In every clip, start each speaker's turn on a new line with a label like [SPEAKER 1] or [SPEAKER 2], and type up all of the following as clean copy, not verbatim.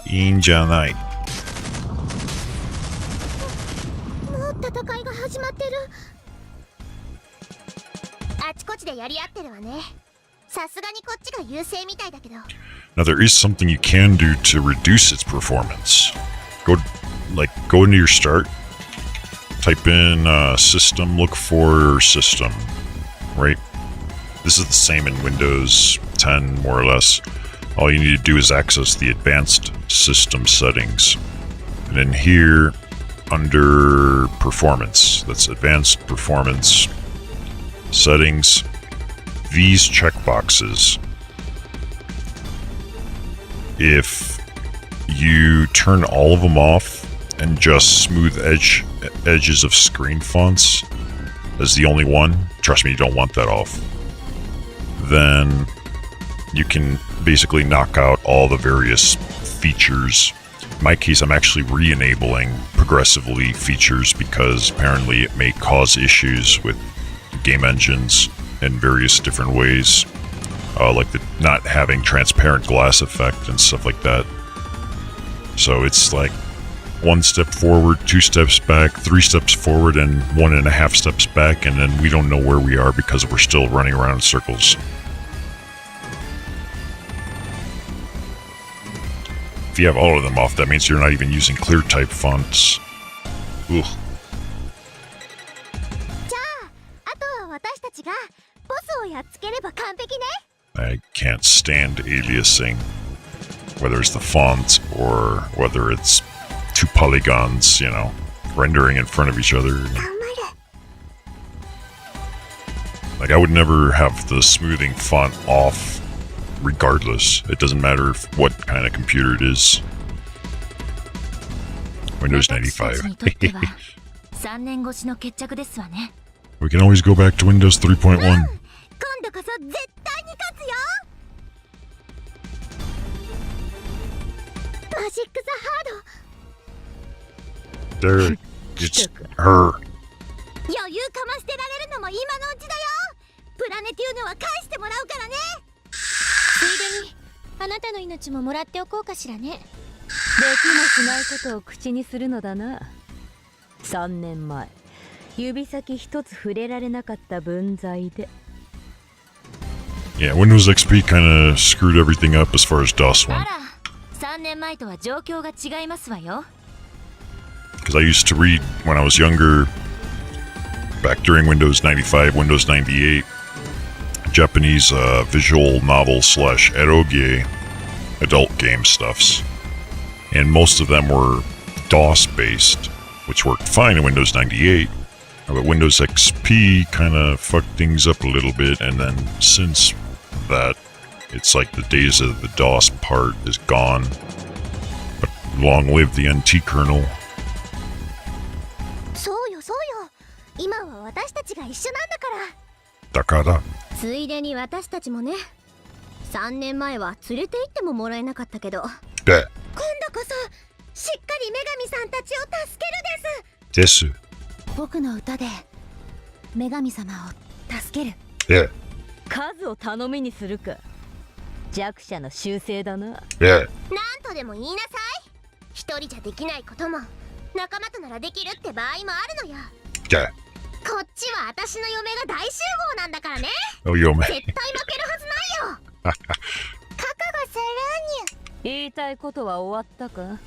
[SPEAKER 1] いいんじゃない。
[SPEAKER 2] もう戦いが始まってる。あちこちでやり合ってるわね。さすがにこっちが優勢みたいだけど。
[SPEAKER 1] Now there is something you can do to reduce its performance. Go into your start, type in system, look for system, right? This is the same in Windows 10, more or less. All you need to do is access the advanced system settings. And in here, under performance, that's advanced performance settings, these checkboxes, if you turn all of them off and just smooth edges of screen fonts as the only one, trust me, you don't want that off, then you can basically knock out all the various features. In my case, I'm actually re-enabling progressively features because apparently it may cause issues with game engines in various different ways, like the not having transparent glass effect and stuff like that. So it's like 1 step forward, 2 steps back, 3 steps forward, and 1.5 steps back, and then we don't know where we are because we're still running around in circles. If you have all of them off, that means you're not even using clear type fonts. Ugh. I can't stand aliasing, whether it's the font or whether it's 2 polygons, you know, rendering in front of each other. Like, I would never have the smoothing font off regardless. It doesn't matter what kind of computer it is. Windows 95. We can always go back to Windows 3.1. There, it's her.
[SPEAKER 2] 余裕かましてられるのも今のうちだよ。プラネティウヌは返してもらうからね。ついでにあなたの命ももらっておこうかしらね。できもしないことを口にするのだな。3年前、指先一つ触れられなかった分際で。
[SPEAKER 1] Yeah, Windows XP kind of screwed everything up as far as DOS went.
[SPEAKER 2] あら、3年前とは状況が違いますわよ。
[SPEAKER 1] Because I used to read when I was younger, back during Windows 95, Windows 98, Japanese visual novel / eroge adult game stuffs. And most of them were DOS based, which worked fine in Windows 98. But Windows XP kind of fucked things up a little bit, and then since that, it's like the days of the DOS part is gone. But long live the NT kernel.
[SPEAKER 2] そうよそうよ。今は私たちが一緒なんだから。
[SPEAKER 1] だから。
[SPEAKER 2] ついでに私たちもね。3年前は連れて行ってももらえなかったけど。今度こそしっかり女神さんたちを助けるです。
[SPEAKER 1] です。
[SPEAKER 2] 僕の歌で女神様を助ける。
[SPEAKER 3] 数を頼みにするか。弱者の習性だな。
[SPEAKER 2] なんとでも言いなさい。一人じゃできないことも仲間とならできるって場合もあるのよ。こっちは私の嫁が大集合なんだからね。
[SPEAKER 1] お嫁。
[SPEAKER 2] 絶対負けるはずないよ。覚悟するにゅ。
[SPEAKER 3] 言いたいことは終わったか。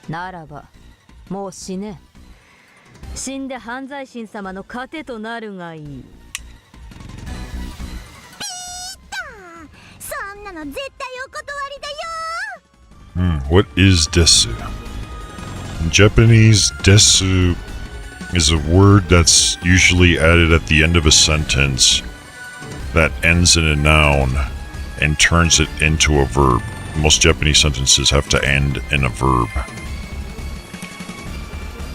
[SPEAKER 3] ならばもう死ね。死んで犯罪神様の糧となるがいい。
[SPEAKER 2] そんなの絶対お断りだよ。
[SPEAKER 1] What is desu? In Japanese, desu is a word that's usually added at the end of a sentence that ends in a noun and turns it into a verb. Most Japanese sentences have to end in a verb.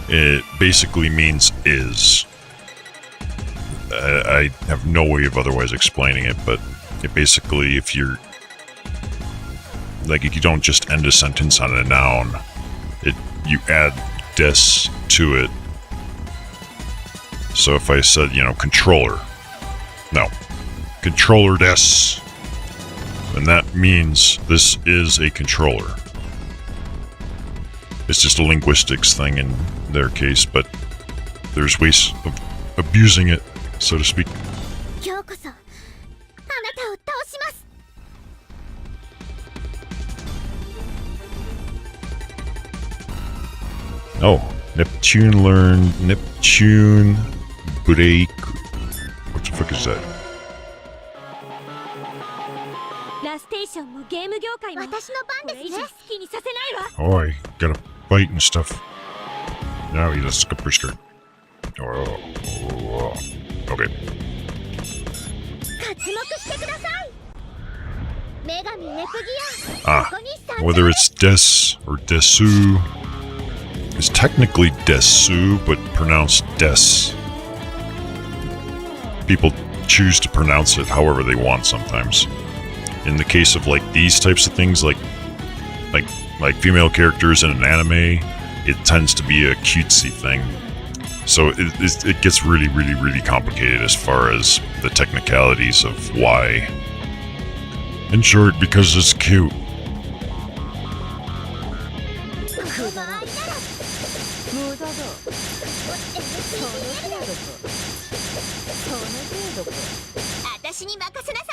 [SPEAKER 1] It basically means is. I have no way of otherwise explaining it, but it basically, if you don't just end a sentence on a noun, you add des to it. So if I said, controller. No. Controller des. And that means this is a controller. It's just a linguistics thing in their case, but there's ways of abusing it, so to speak.
[SPEAKER 2] 今日こそあなたを倒します。
[SPEAKER 1] Oh, Neptune learned Neptune break. What the fuck is that?
[SPEAKER 2] ラステーションもゲーム業界も私の番ですね。好きにさせないわ。
[SPEAKER 1] Oh, I gotta fight and stuff. Now he does skip skirt. Oh, okay.
[SPEAKER 2] 活目してください。女神ネプギア。
[SPEAKER 1] Ah,
[SPEAKER 2] ここに参
[SPEAKER 1] whether it's Des or Desu, it's technically Desu, but pronounced Des. People choose to pronounce it however they want sometimes. In the case of like these types of things, like female characters in an anime, it tends to be a cutesy thing. So it gets really, really, really complicated as far as the technicalities of why. In short, because it's cute.
[SPEAKER 3] 無駄だ。その程度か。その程度か。
[SPEAKER 2] 私に任せなさい。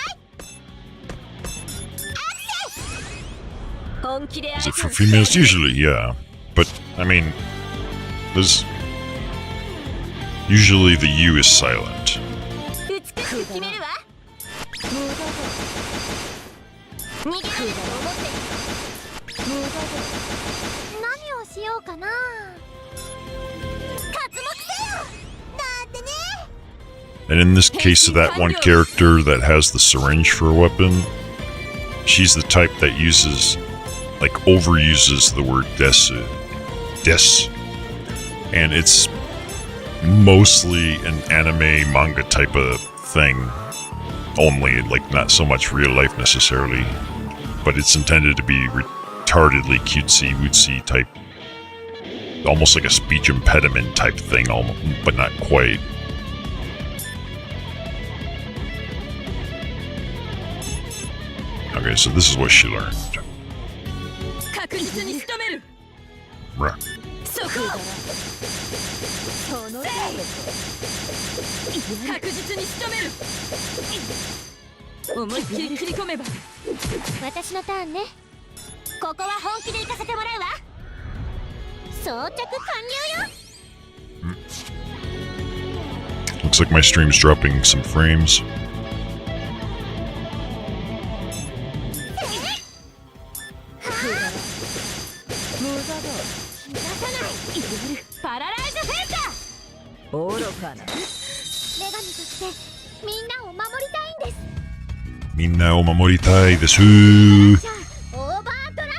[SPEAKER 3] 本気で
[SPEAKER 1] Is it for females? Usually, yeah. But, I mean, there's... Usually the U is silent.
[SPEAKER 2] 美しく決めるわ。
[SPEAKER 3] 無駄だ。
[SPEAKER 2] 逃げられると思っている。
[SPEAKER 3] 無駄だ。
[SPEAKER 2] 何をしようかな。活目せよ。だってね。
[SPEAKER 1] And in this case of that one character that has the syringe for a weapon, she's the type that uses, like, overuses the word desu. Des. And it's mostly an anime manga type of thing. Only, like, not so much real life necessarily. But it's intended to be retardedly cutesy, wootsy type. Almost like a speech impediment type thing, but not quite. Okay, so this is what she learned.
[SPEAKER 3] 確実に仕留める。
[SPEAKER 1] Bruh.
[SPEAKER 3] そこだ。その程度か。確実に仕留める。思いっきり切り込めば。
[SPEAKER 2] 私のターンね。ここは本気で行かせてもらうわ。装着完了よ。
[SPEAKER 1] Looks like my stream's dropping some frames.
[SPEAKER 3] 無駄だ。
[SPEAKER 2] 逃がさない。
[SPEAKER 3] パラライズフェンター。愚かな。
[SPEAKER 2] 女神としてみんなを守りたいんです。
[SPEAKER 1] Minna o mamoritai desu.
[SPEAKER 2] じゃあオーバードライ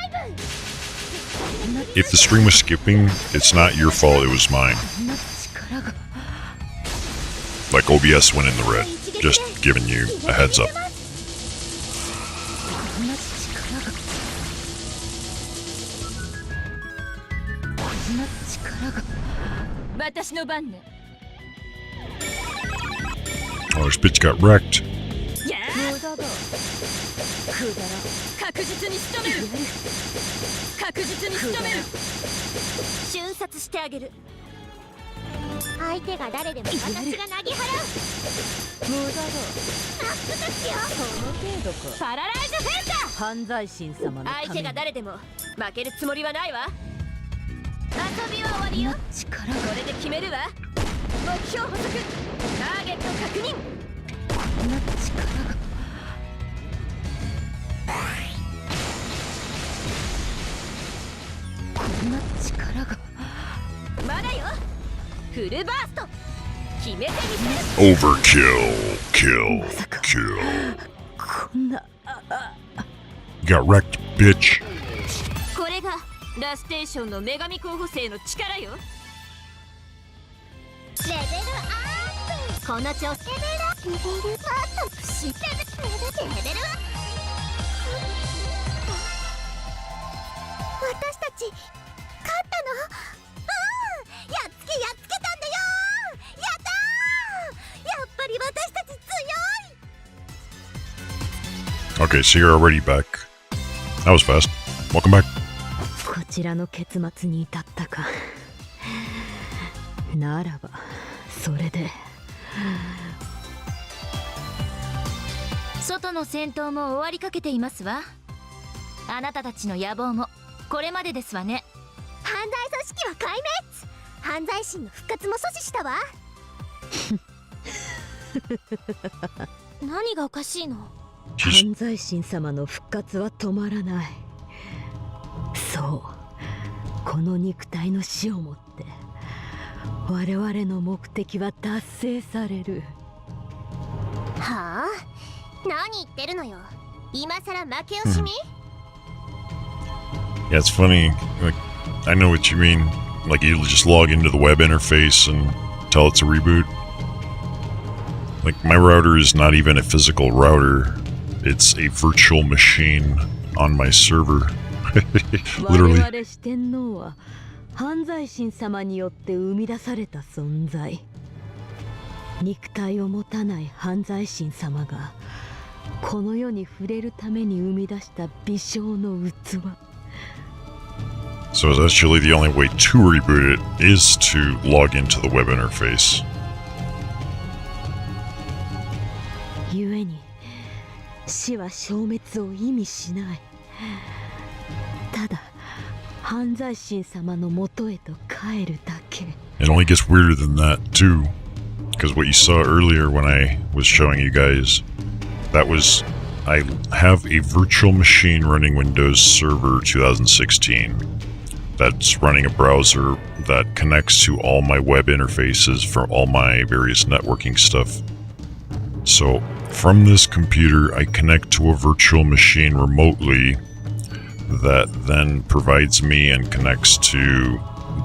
[SPEAKER 2] ブ。
[SPEAKER 1] If the stream was skipping, it's not your fault, it was mine.
[SPEAKER 3] こんな力が。
[SPEAKER 1] Like OBS went in the red. Just giving you a heads up.
[SPEAKER 3] こんな力が。こんな力が。私の番ね。
[SPEAKER 1] Oh, this bitch got wrecked.
[SPEAKER 3] 無駄だ。くだら。確実に仕留める。確実に仕留める。瞬殺してあげる。
[SPEAKER 2] 相手が誰でも私が投げ払う。
[SPEAKER 3] 無駄だ。
[SPEAKER 2] マックですよ。
[SPEAKER 3] その程度か。
[SPEAKER 2] パラライズフェンター。
[SPEAKER 3] 犯罪神様のために。
[SPEAKER 2] 相手が誰でも負けるつもりはないわ。遊びは終わりよ。
[SPEAKER 3] 力
[SPEAKER 2] これで決めるわ。目標捕捉。ターゲット確認。
[SPEAKER 3] こんな力が。こんな力が。
[SPEAKER 2] まだよ。フルバースト。決めてみせる。
[SPEAKER 1] Overkill. Kill. Kill.
[SPEAKER 3] こんな。
[SPEAKER 1] You got wrecked, bitch.
[SPEAKER 2] これがラステーションの女神候補生の力よ。レベルアップ。この調子。レベルアップ。レベルアップ。私たち勝ったの？やっつけたんだよ。やったー。やっぱり私たち強い。
[SPEAKER 1] Okay, so you're already back. That was fast. Welcome back.
[SPEAKER 3] こちらの結末に至ったか。ならばそれで。
[SPEAKER 2] 外の戦闘も終わりかけていますわ。あなたたちの野望もこれまでですわね。犯罪組織は壊滅。犯罪心の復活も阻止したわ。何がおかしいの？
[SPEAKER 3] 犯罪心様の復活は止まらない。そう、この肉体の死をもって我々の目的は達成される。
[SPEAKER 2] はあ？何言ってるのよ。今さら負け惜しみ？
[SPEAKER 1] Yeah, it's funny. Like, I know what you mean. Like, you just log into the web interface and tell it to reboot. Like, my router is not even a physical router. It's a virtual machine on my server.
[SPEAKER 3] 我
[SPEAKER 1] Literally.
[SPEAKER 3] 々四天王は犯罪神様によって生み出された存在。肉体を持たない犯罪神様がこの世に触れるために生み出した微小の器。
[SPEAKER 1] So actually the only way to reboot it is to log into the web interface.
[SPEAKER 3] 故に死は消滅を意味しない。ただ犯罪神様の元へと帰るだけ。
[SPEAKER 1] It only gets weirder than that too. Because what you saw earlier when I was showing you guys, that was, I have a virtual machine running Windows Server 2016 that's running a browser that connects to all my web interfaces for all my various networking stuff. So from this computer, I connect to a virtual machine remotely that then provides me and connects to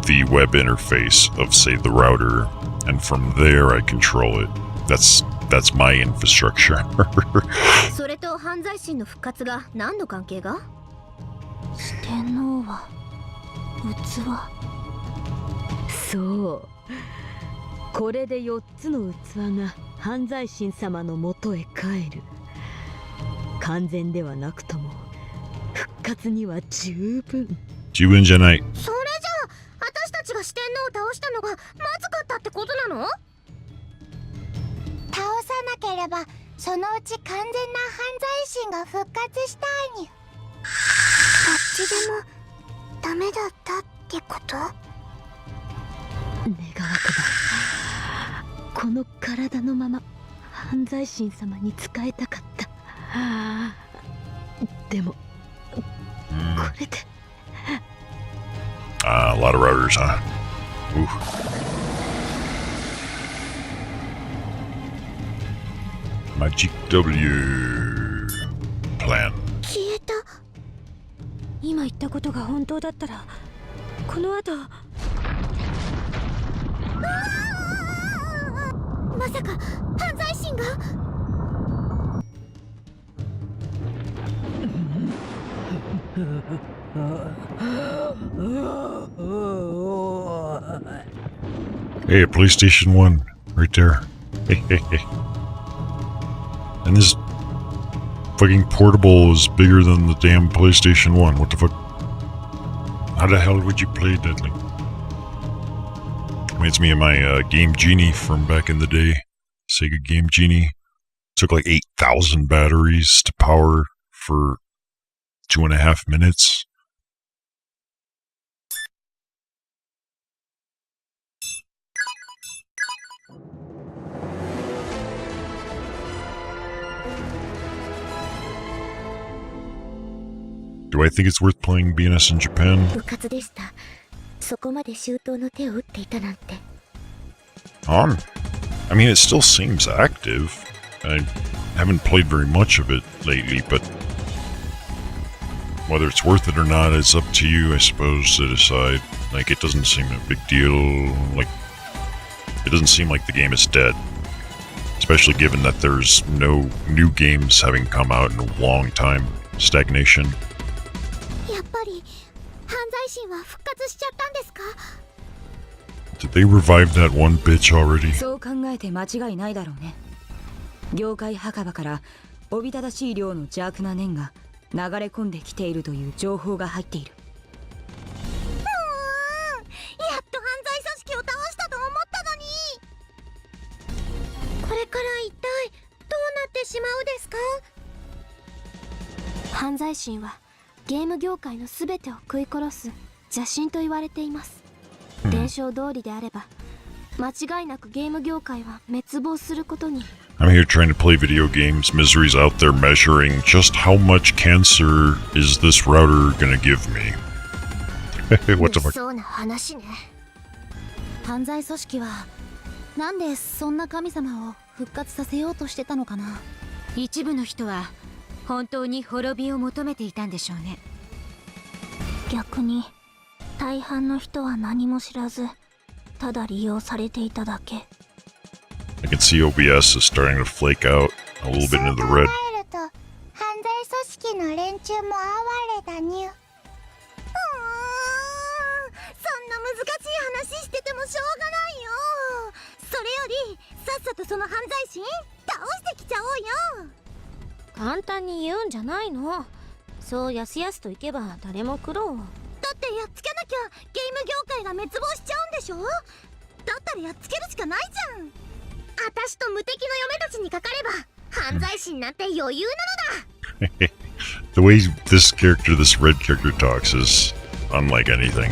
[SPEAKER 1] the web interface of, say, the router, and from there I control it. That's my infrastructure.
[SPEAKER 2] それと犯罪心の復活が何の関係が？四天王は器。
[SPEAKER 3] そう、これで4つの器が犯罪神様の元へ帰る。完全ではなくとも復活には十分。
[SPEAKER 1] 十分じゃない。
[SPEAKER 2] それじゃあ私たちが四天王を倒したのがまずかったってことなの？倒さなければそのうち完全な犯罪心が復活したいに。どっちでもダメだったってこと？
[SPEAKER 3] 願わくばこの体のまま犯罪神様に仕えたかった。でもこれで
[SPEAKER 1] A lot of routers, huh? Ooh. Magic W plan.
[SPEAKER 2] 消えた。今言ったことが本当だったらこの後まさか犯罪心が。
[SPEAKER 1] Hey, a PlayStation 1 right there. And this fucking portable is bigger than the damn PlayStation 1. What the fuck? How the hell would you play that thing? Reminds me of my Game Genie from back in the day. Sega Game Genie. Took like 8,000 batteries to power for 2.5 minutes. Do I think it's worth playing BNS in Japan?
[SPEAKER 2] 部活でした。そこまで周到の手を打っていたなんて。
[SPEAKER 1] I mean, it still seems active. I haven't played very much of it lately, but whether it's worth it or not, it's up to you, I suppose, to decide. Like, it doesn't seem a big deal. Like, it doesn't seem like the game is dead. Especially given that there's no new games having come out in a long time. Stagnation.
[SPEAKER 2] やっぱり犯罪心は復活しちゃったんですか？
[SPEAKER 1] Did they revive that one bitch already?
[SPEAKER 4] そう考えて間違いないだろうね。業界墓場からおびただしい量の邪悪な念が流れ込んできているという情報が入っている。
[SPEAKER 2] やっと犯罪組織を倒したと思ったのに。これから一体どうなってしまうですか？犯罪心はゲーム業界の全てを食い殺す邪神と言われています。伝承通りであれば間違いなくゲーム業界は滅亡することに。
[SPEAKER 1] I'm here trying to play video games. Misery's out there measuring just how much cancer is this router gonna give me. What the fuck?
[SPEAKER 2] そうな話ね。犯罪組織はなんでそんな神様を復活させようとしてたのかな。
[SPEAKER 5] 一部の人は本当に滅びを求めていたんでしょうね。
[SPEAKER 2] 逆に大半の人は何も知らずただ利用されていただけ。
[SPEAKER 1] I can see OBS is starting to flake out a little bit into the red.
[SPEAKER 2] 犯罪組織の連中も哀れだにゅ。そんな難しい話しててもしょうがないよ。それよりさっさとその犯罪心倒してきちゃおうよ。簡単に言うんじゃないの。そうやすやすといけば誰も苦労。だってやっつけなきゃゲーム業界が滅亡しちゃうんでしょ。だったらやっつけるしかないじゃん。私と無敵の嫁たちにかかれば犯罪心なんて余裕なのだ。
[SPEAKER 1] The way this character, this red character talks is unlike anything.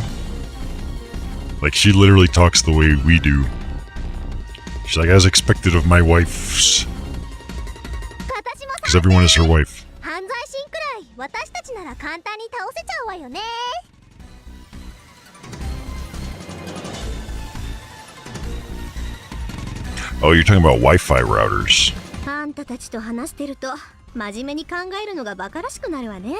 [SPEAKER 1] Like, she literally talks the way we do. She's like, as expected of my wives. Because everyone is her wife.
[SPEAKER 2] 犯罪心くらい私たちなら簡単に倒せちゃうわよね。
[SPEAKER 1] Oh, you're talking about Wi-Fi routers.
[SPEAKER 2] あんたたちと話してると真面目に考えるのがバカらしくなるわね。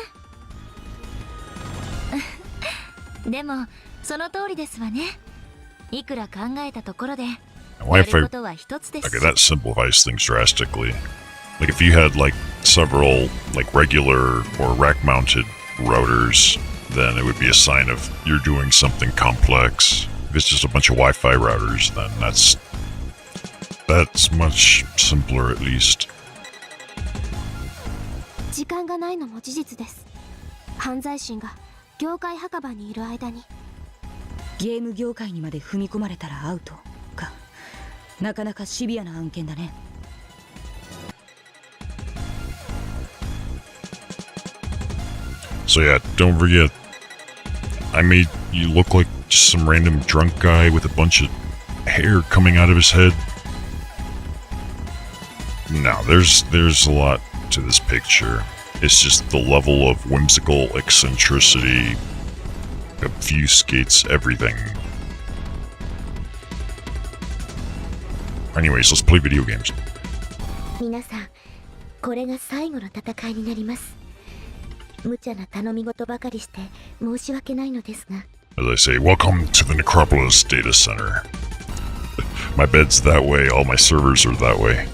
[SPEAKER 2] でもその通りですわね。いくら考えたところでやる
[SPEAKER 1] Wi-Fi.
[SPEAKER 2] ことは一つです。
[SPEAKER 1] Okay, that simplifies things drastically. Like, if you had like several like regular or rack-mounted routers, then it would be a sign of you're doing something complex. If it's just a bunch of Wi-Fi routers, then that's much simpler, at least.
[SPEAKER 2] 時間がないのも事実です。犯罪心が業界墓場にいる間に。
[SPEAKER 4] ゲーム業界にまで踏み込まれたらアウトか。なかなかシビアな案件だね。
[SPEAKER 1] So yeah, don't forget, I made you look like just some random drunk guy with a bunch of hair coming out of his head. No, there's a lot to this picture. It's just the level of whimsical eccentricity obfuscates everything. Anyways, let's play video games.
[SPEAKER 2] 皆さん、これが最後の戦いになります。無茶な頼み事ばかりして申し訳ないのですが。
[SPEAKER 1] As I say, welcome to the Necropolis Data Center. My bed's that way, all my servers are that way.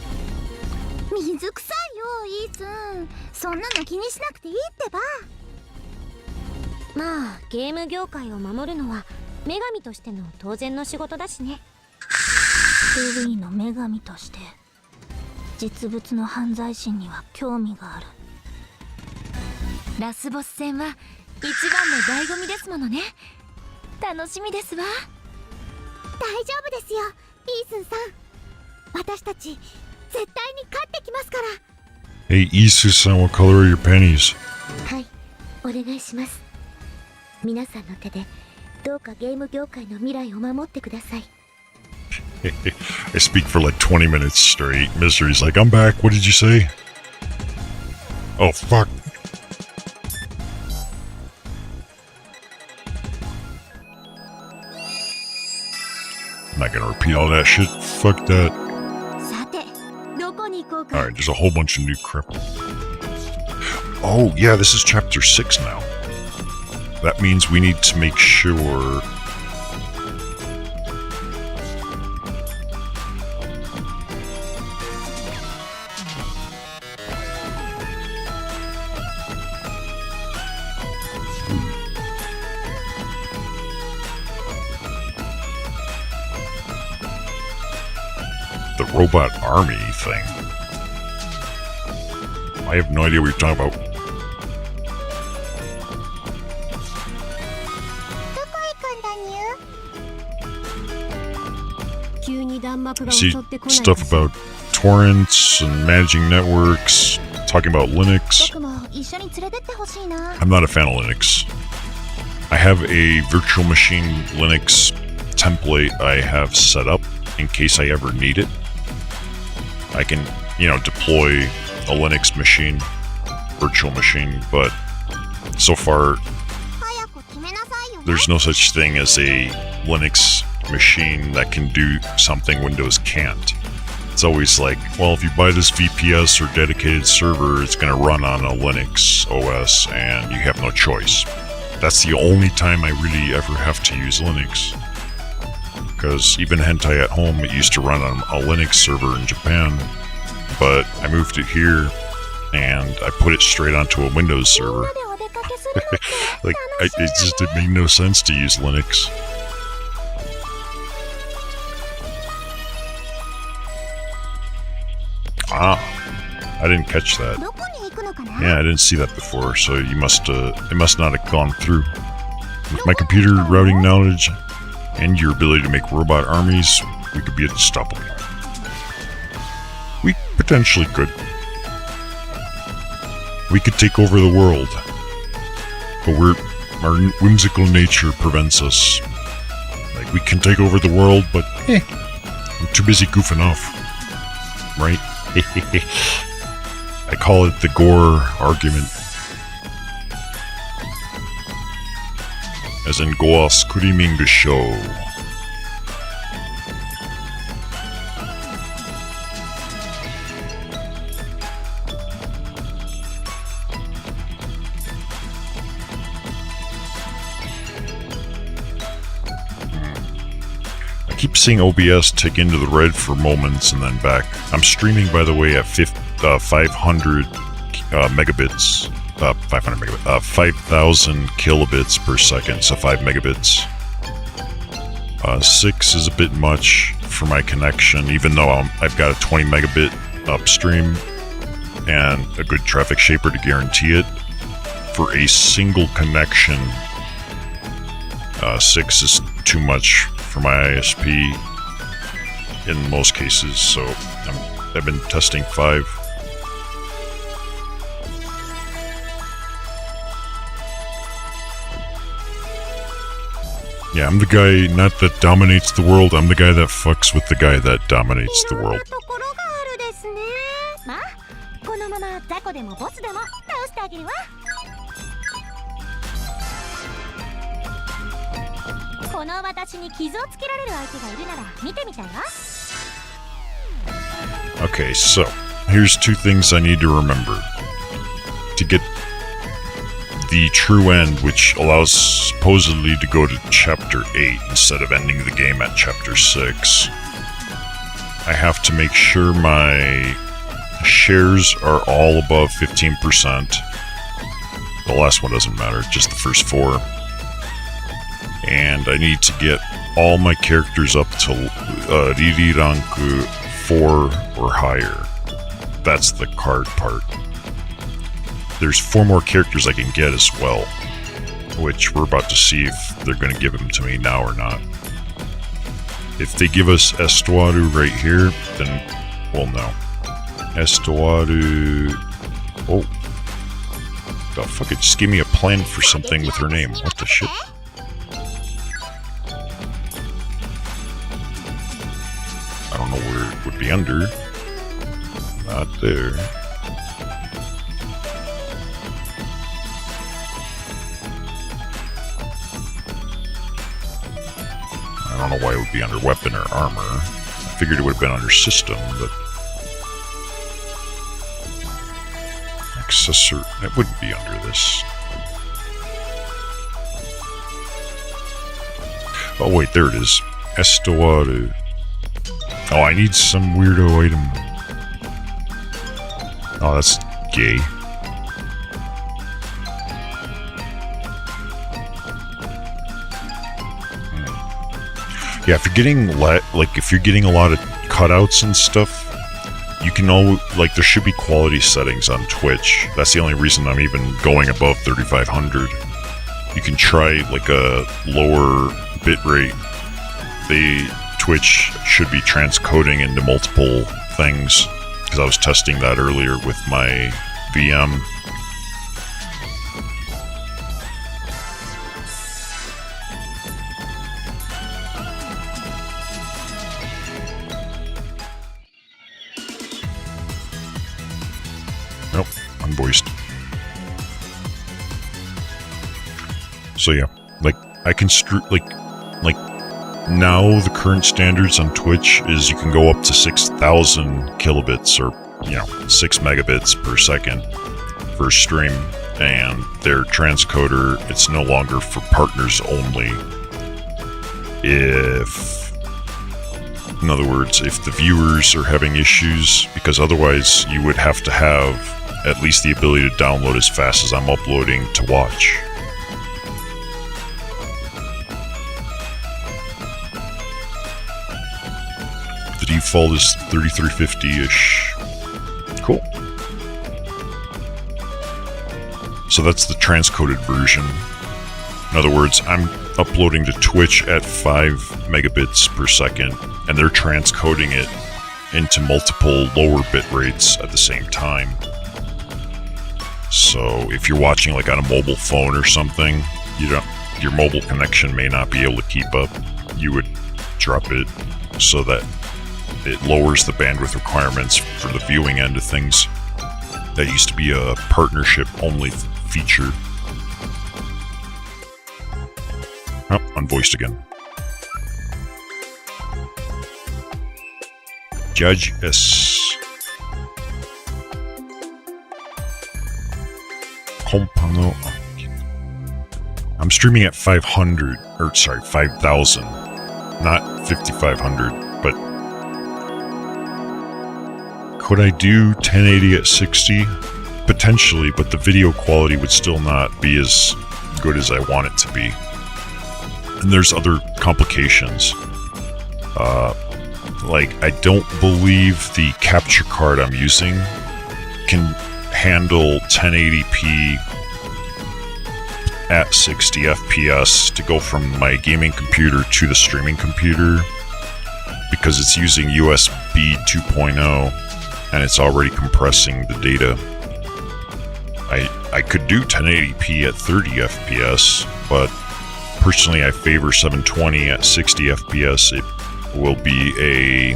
[SPEAKER 2] 水臭いよ、イースン。そんなの気にしなくていいってば。まあ、ゲーム業界を守るのは女神としての当然の仕事だしね。ルビーの女神として実物の犯罪心には興味がある。
[SPEAKER 5] ラスボス戦は一番の醍醐味ですものね。楽しみですわ。
[SPEAKER 2] 大丈夫ですよ、イースンさん。私たち絶対に勝ってきますから。
[SPEAKER 1] Hey, Isu-san, what color are your panties?
[SPEAKER 2] はい、お願いします。皆さんの手でどうかゲーム業界の未来を守ってください。
[SPEAKER 1] I speak for like 20 minutes straight. Misery's like, I'm back. What did you say? Oh, fuck. I'm not gonna repeat all that shit. Fuck that.
[SPEAKER 2] さて、どこに行こうか。
[SPEAKER 1] Alright, there's a whole bunch of new crap. Oh, yeah, this is chapter 6 now. That means we need to make sure... the robot army thing. I have no idea what you're talking about.
[SPEAKER 2] どこ行くんだにゅ？
[SPEAKER 3] 急に弾幕が
[SPEAKER 1] I
[SPEAKER 3] 襲
[SPEAKER 1] see
[SPEAKER 3] ってこない
[SPEAKER 1] stuff about torrents and managing networks, talking about Linux.
[SPEAKER 2] 僕も一緒に連れてってほしいな。
[SPEAKER 1] I'm not a fan of Linux. I have a virtual machine Linux template I have set up in case I ever need it. I can, deploy a Linux machine, virtual machine, but so far
[SPEAKER 2] 早く決めなさいよね。
[SPEAKER 1] there's no such thing as a Linux machine that can do something Windows can't. It's always like, well, if you buy this VPS or dedicated server, it's going to run on a Linux OS and you have no choice. That's the only time I really ever have to use Linux. Because even Hentai at Home, it used to run on a Linux server in Japan, but I moved it here and I put it straight onto a Windows server.
[SPEAKER 2] でお出かけするのって
[SPEAKER 1] Like, it made no sense to use Linux. Ah, I didn't catch that.
[SPEAKER 2] どこに行くのかな？
[SPEAKER 1] Yeah, I didn't see that before, so it must not have gone through. With my computer routing knowledge and your ability to make robot armies, we could be unstoppable. We potentially could. We could take over the world. But our whimsical nature prevents us. Like, we can take over the world, but I'm too busy goofing off. Right? I call it the Gore argument. As in Goa Screaming the Show. I keep seeing OBS tick into the red for moments and then back. I'm streaming, by the way, at 500 megabits. 5,000 kilobits per second, so 5 megabits. 6 is a bit much for my connection, even though I've got a 20 megabit upstream and a good traffic shaper to guarantee it. For a single connection, 6 is too much for my ISP in most cases, so I've been testing 5. Yeah, I'm the guy not that dominates the world, I'm the guy that fucks with the guy that dominates the
[SPEAKER 2] いろん
[SPEAKER 1] world.
[SPEAKER 2] なところがあるですね。まあ、このまま雑魚でもボスでも倒してあげるわ。この私に傷をつけられる相手がいるなら見てみたいわ。
[SPEAKER 1] Okay, so here's 2 things I need to remember to get the true end, which allows supposedly to go to chapter 8 instead of ending the game at chapter 6. I have to make sure my shares are all above 15%. The last one doesn't matter, just the first 4. And I need to get all my characters up to Riri rank 4 or higher. That's the card part. There's 4 more characters I can get as well, which we're about to see if they're going to give them to me now or not. If they give us Estuaru right here, then we'll know. Estuaru... Oh. The fuck, it just gave me a plan for something with her name. What the shit? I don't know where it would be under. Not there. I don't know why it would be under weapon or armor. I figured it would have been under system, but... Accessor... It wouldn't be under this. Oh wait, there it is. Estuaru. Oh, I need some weirdo item. Oh, that's gay. Yeah, if you're getting if you're getting a lot of cutouts and stuff, you can always, like, there should be quality settings on Twitch. That's the only reason I'm even going above 3500. You can try like a lower bitrate. Twitch should be transcoding into multiple things, because I was testing that earlier with my VM. Nope, unvoiced. So yeah, like I can like now the current standards on Twitch is you can go up to 6,000 kilobits, or 6 megabits per second for a stream, and their transcoder, it's no longer for partners only. In other words, if the viewers are having issues, because otherwise you would have to have at least the ability to download as fast as I'm uploading to watch. The default is 3350-ish. Cool. So that's the transcoded version. In other words, I'm uploading to Twitch at 5 megabits per second, and they're transcoding it into multiple lower bit rates at the same time. So if you're watching like on a mobile phone or something, your mobile connection may not be able to keep up. You would drop it so that it lowers the bandwidth requirements for the viewing end of things. That used to be a partnership only feature. Oh, unvoiced again. Judge S. Compano. I'm streaming at 5,000, not 5,500, but could I do 1080 at 60? Potentially, but the video quality would still not be as good as I want it to be. And there's other complications. Like, I don't believe the capture card I'm using can handle 1080p at 60 FPS to go from my gaming computer to the streaming computer, because it's using USB 2.0 and it's already compressing the data. I could do 1080p at 30 FPS, but personally I favor 720 at 60 FPS. It will be a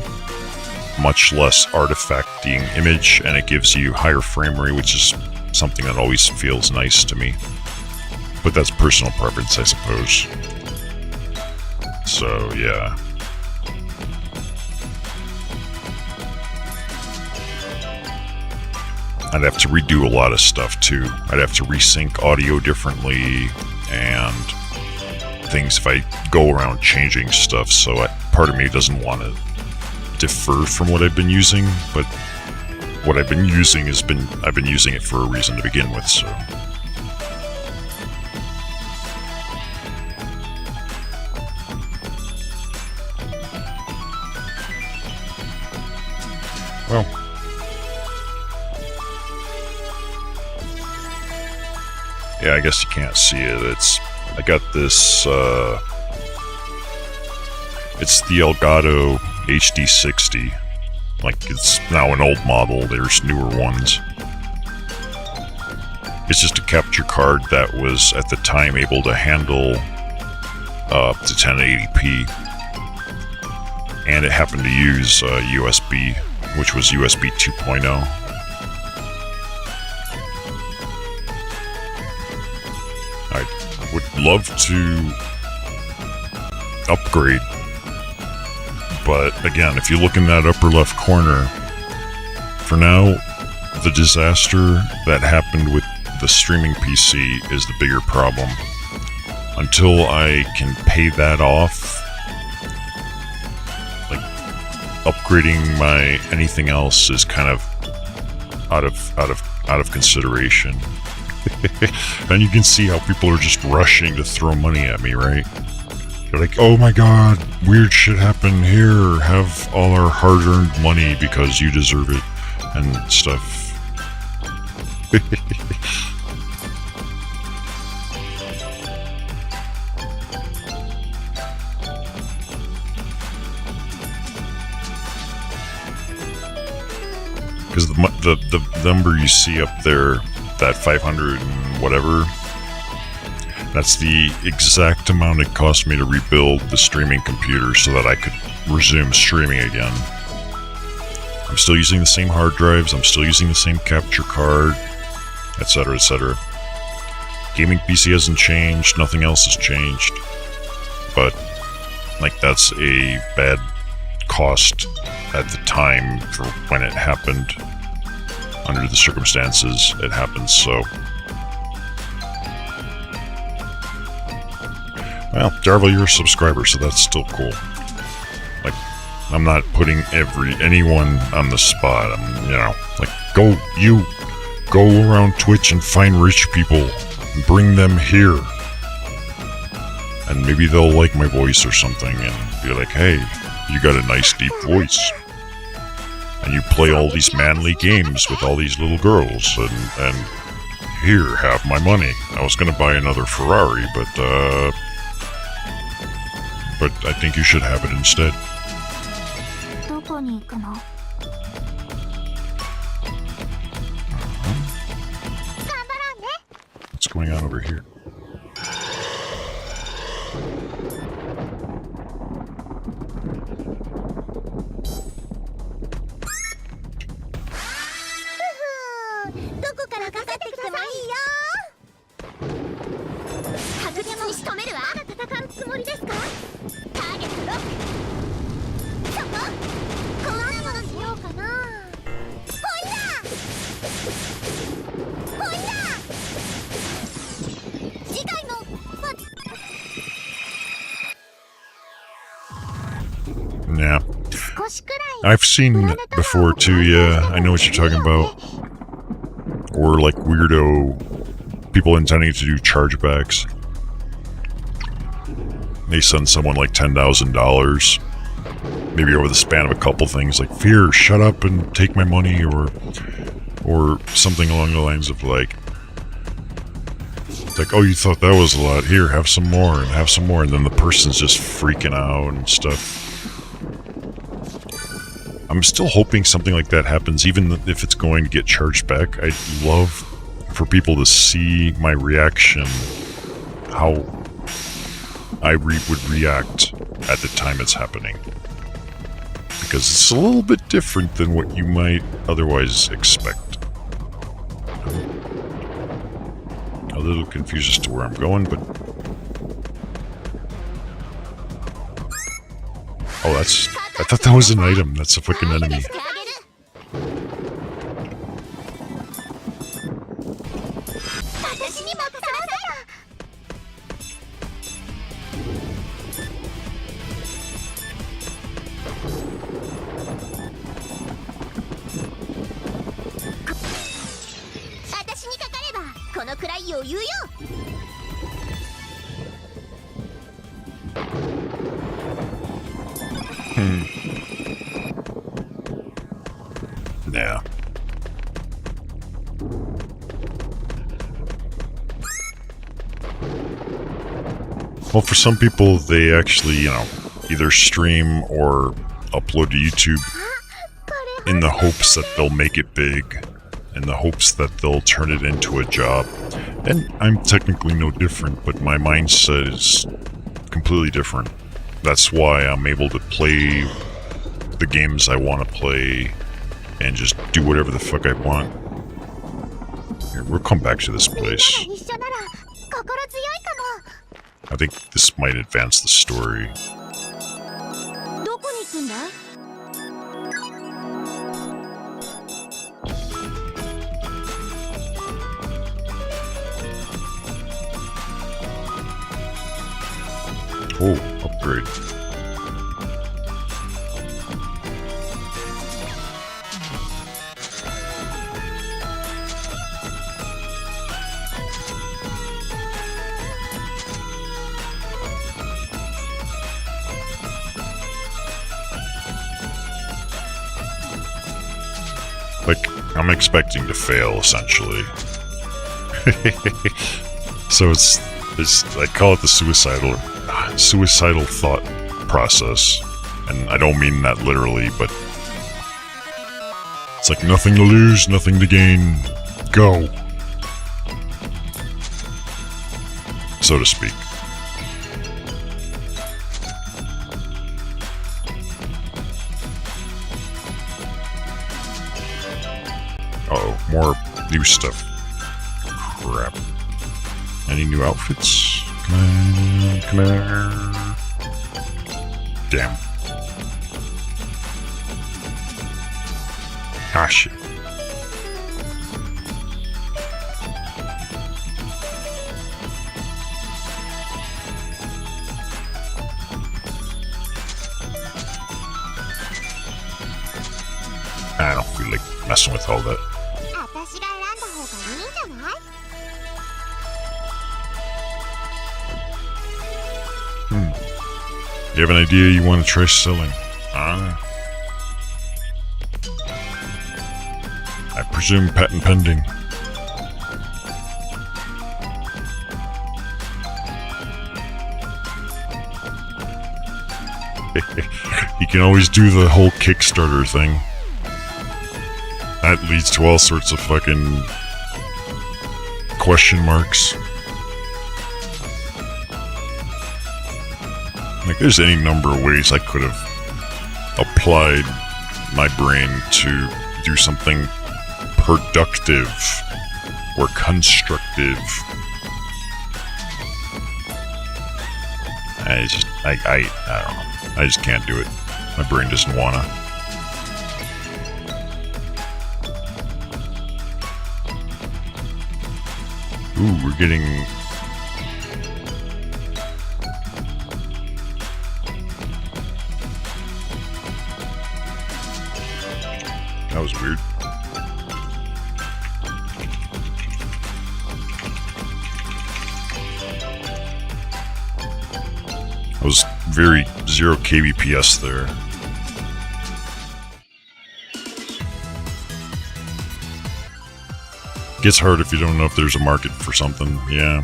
[SPEAKER 1] much less artifacting image, and it gives you higher frame rate, which is something that always feels nice to me. But that's personal preference, I suppose. So, yeah. I'd have to redo a lot of stuff, too. I'd have to resync audio differently, and things if I go around changing stuff, so part of me doesn't want to differ from what I've been using, but what I've been using I've been using it for a reason to begin with, so. Well. Yeah, I guess you can't see it. I got this, it's the Elgato HD60. Like, it's now an old model, there's newer ones. It's just a capture card that was, at the time, able to handle up to 1080p. And it happened to use USB, which was USB 2.0. I would love to upgrade, but again, if you look in that upper left corner, for now, the disaster that happened with the streaming PC is the bigger problem. Until I can pay that off, like, upgrading my anything else is kind of out of consideration. And you can see how people are just rushing to throw money at me, right? They're like, oh my god, weird shit happened here, have all our hard-earned money because you deserve it. and stuff. Because the number you see up there, that 500 and whatever, that's the exact amount it cost me to rebuild the streaming computer so that I could resume streaming again. I'm still using the same hard drives, I'm still using the same capture card, etc, etc. Gaming PC hasn't changed, nothing else has changed. But, like, that's a bad cost at the time for when it happened. Under the circumstances it happened, so... Well, Darvel, you're a subscriber, so that's still cool. Like, I'm not putting anyone on the spot. I'm, you know, like, go around Twitch and find rich people and bring them here. And maybe they'll like my voice or something and be like, hey, you got a nice deep voice. And you play all these manly games with all these little girls, and here, have my money. I was gonna buy another Ferrari, but I think you should have it instead. What's going on over here? Yeah. I've seen it before too, yeah. I know what you're talking about. Or like weirdo people intending to do chargebacks. They send someone like $10,000, maybe over the span of a couple things, like, "Fear, shut up and take my money," or something along the lines of like, "Oh, you thought that was a lot? Here, have some more, and have some more," and then the person's just freaking out and stuff. I'm still hoping something like that happens, even if it's going to get charged back. I'd love for people to see my reaction, how I would react at the time it's happening. Because it's a little bit different than what you might otherwise expect. A little confused as to where I'm going, but... Oh, that's... I thought that was an item. That's a fucking enemy. Yeah. Well, for some people, they actually, you know, either stream or upload to YouTube in the hopes that they'll make it big, in the hopes that they'll turn it into a job. And I'm technically no different, but my mindset is completely different. That's why I'm able to play the games I want to play and just do whatever the fuck I want. Here, we'll come back to this place. I think this might advance the story. Oh, upgrade. Like, I'm expecting to fail, essentially. So it's I call it the suicidal thought process, and I don't mean that literally, but it's like nothing to lose, nothing to gain, go, so to speak. Uh-oh, more new stuff. Crap. Any new outfits? Come here. Damn. Ah, shit. I don't feel like messing with all that.
[SPEAKER 2] 私が選んだ方がいいんじゃない？
[SPEAKER 1] You have an idea you want to try selling? I presume patent pending. You can always do the whole Kickstarter thing. That leads to all sorts of fucking question marks. Like, there's any number of ways I could have applied my brain to do something productive or constructive. I don't know. I just can't do it. My brain doesn't wanna. Ooh, we're getting... That was weird. That was very 0 kbps there. Gets hard if you don't know if there's a market for something, yeah.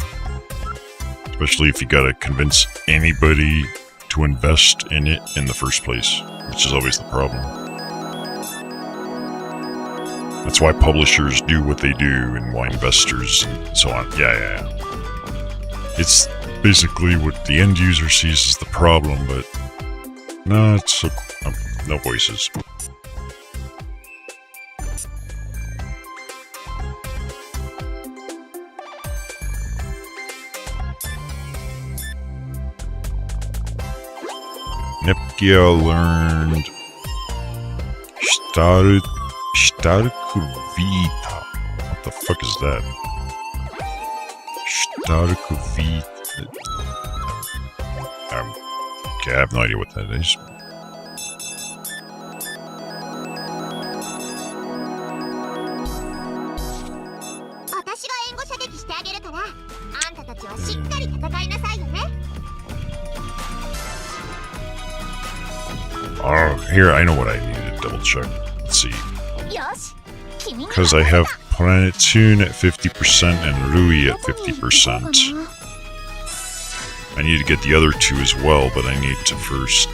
[SPEAKER 1] Especially if you gotta convince anybody to invest in it in the first place, which is always the problem. That's why publishers do what they do and why investors and so on. Yeah. It's basically what the end user sees as the problem, but no, it's so, no voices. Neptunia learned Starkurvita. What the fuck is that? Starkurvita. Okay, I have no idea what that is. Oh, here, I know what I need to double check. Let's see. Because I have Planet Tune at 50% and Rui at 50%. I need to get the other two as well, but I need to first...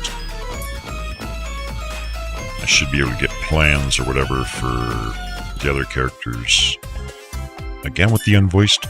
[SPEAKER 1] I should be able to get plans or whatever for the other characters. Again with the unvoiced?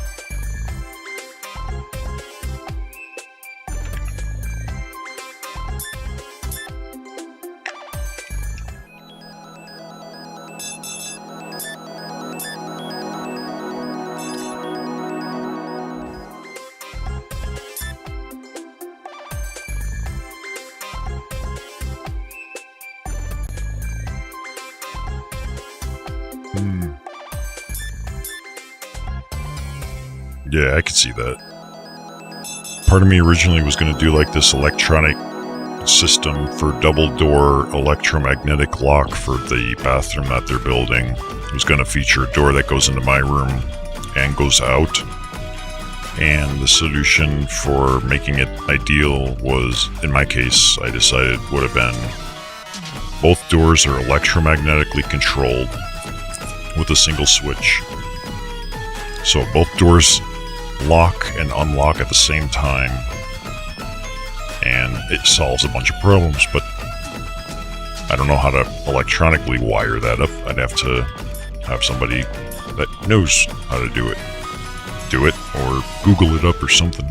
[SPEAKER 1] Yeah, I could see that. Part of me originally was going to do like this electronic system for double door electromagnetic lock for the bathroom that they're building. It was going to feature a door that goes into my room and goes out. And the solution for making it ideal was, in my case, I decided would have been both doors are electromagnetically controlled. with a single switch. So both doors lock and unlock at the same time, and it solves a bunch of problems, but I don't know how to electronically wire that up. I'd have to have somebody that knows how to do it or Google it up or something.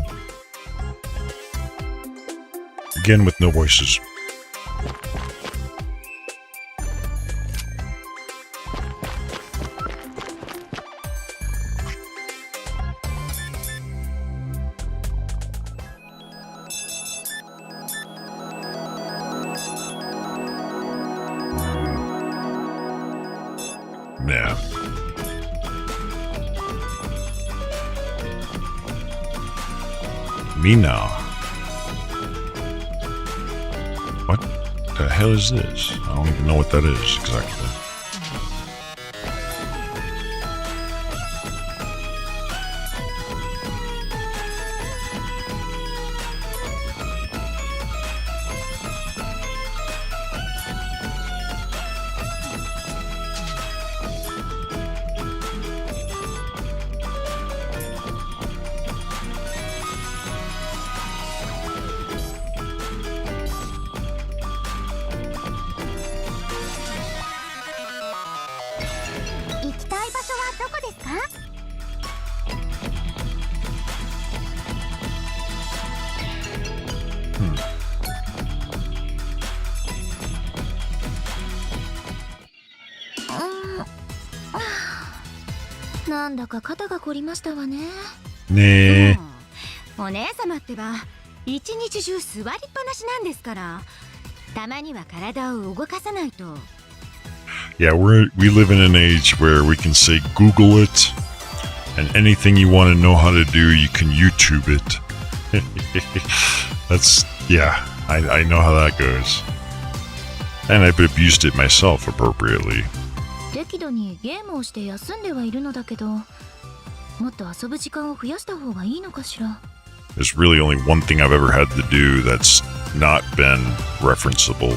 [SPEAKER 1] Again, with no voices. Nah. Me now. What the hell is this? I don't even know what that is exactly.
[SPEAKER 2] なんだか肩が凝りましたわね。
[SPEAKER 1] ねえ。
[SPEAKER 4] お姉様ってば一日中座りっぱなしなんですから、たまには体を動かさないと。
[SPEAKER 1] Yeah, we live in an age where we can say Google it, and anything you want to know how to do, you can YouTube it. I know how that goes. And I've abused it myself appropriately.
[SPEAKER 2] 適度にゲームをして休んではいるのだけど、もっと遊ぶ時間を増やした方がいいのかしら。
[SPEAKER 1] There's really only one thing I've ever had to do that's not been referenceable,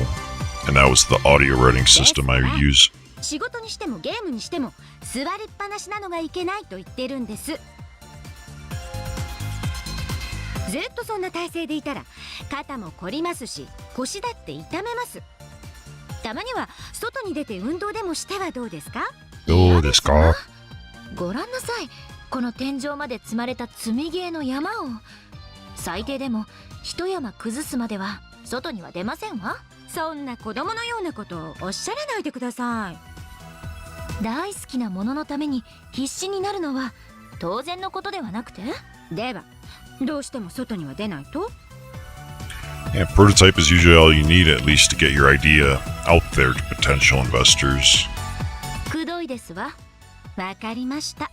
[SPEAKER 1] and that was the audio writing system I use.
[SPEAKER 4] 仕事にしてもゲームにしても座りっぱなしなのがいけないと言ってるんです。ずっとそんな体勢でいたら肩も凝りますし、腰だって痛めます。たまには外に出て運動でもしてはどうですか？
[SPEAKER 1] どうですか？
[SPEAKER 2] ご覧なさい、この天井まで積まれた積みゲーの山を。最低でも一山崩すまでは外には出ませんわ。
[SPEAKER 4] そんな子供のようなことをおっしゃらないでください。
[SPEAKER 2] 大好きなもののために必死になるのは当然のことではなくて？
[SPEAKER 4] ではどうしても外には出ないと？
[SPEAKER 1] Yeah, prototype is usually all you need at least to get your idea out there to potential investors.
[SPEAKER 2] くどいですわ。
[SPEAKER 4] わかりました。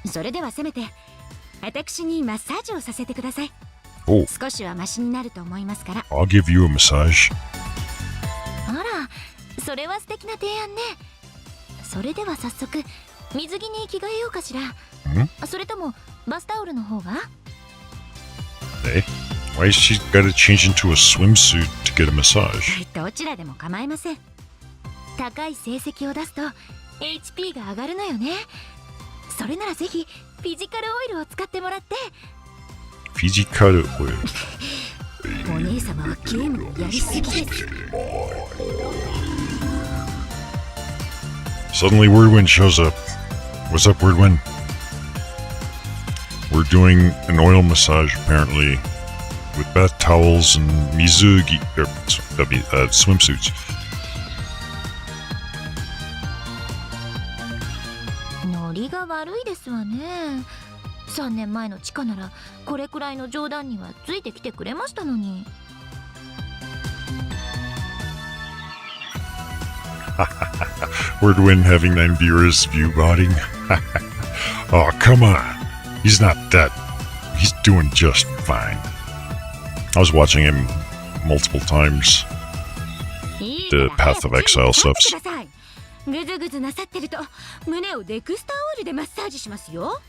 [SPEAKER 4] それではせめて私にマッサージをさせてください。
[SPEAKER 1] Oh,
[SPEAKER 4] 少しはマシになると思いますから。
[SPEAKER 1] I'll give you a massage.
[SPEAKER 2] あら、それは素敵な提案ね。それでは早速水着に着替えようかしら。それともバスタオルの方が？
[SPEAKER 1] Hey, why has she got to change into a swimsuit to get a massage?
[SPEAKER 4] どちらでも構いません。
[SPEAKER 2] 高い成績を出すと HP が上がるのよね。それならぜひフィジカルオイルを使ってもらって。
[SPEAKER 1] Physical oil.
[SPEAKER 4] お姉様はゲームをやりすぎです。
[SPEAKER 1] Suddenly Wordwind shows up. What's up, Wordwind? We're doing an oil massage apparently with bath towels and mizugi swimsuits.
[SPEAKER 2] ノリが悪いですわね。3年前のチカならこれくらいの冗談にはついてきてくれましたのに。
[SPEAKER 1] Wordwind having 9 viewers view botting. Oh, come on. He's not that. He's doing just fine. I was watching him multiple times. The Path of Exile stuff.
[SPEAKER 4] ぐずぐずなさってると胸をデクスターオイルでマッサージしますよ。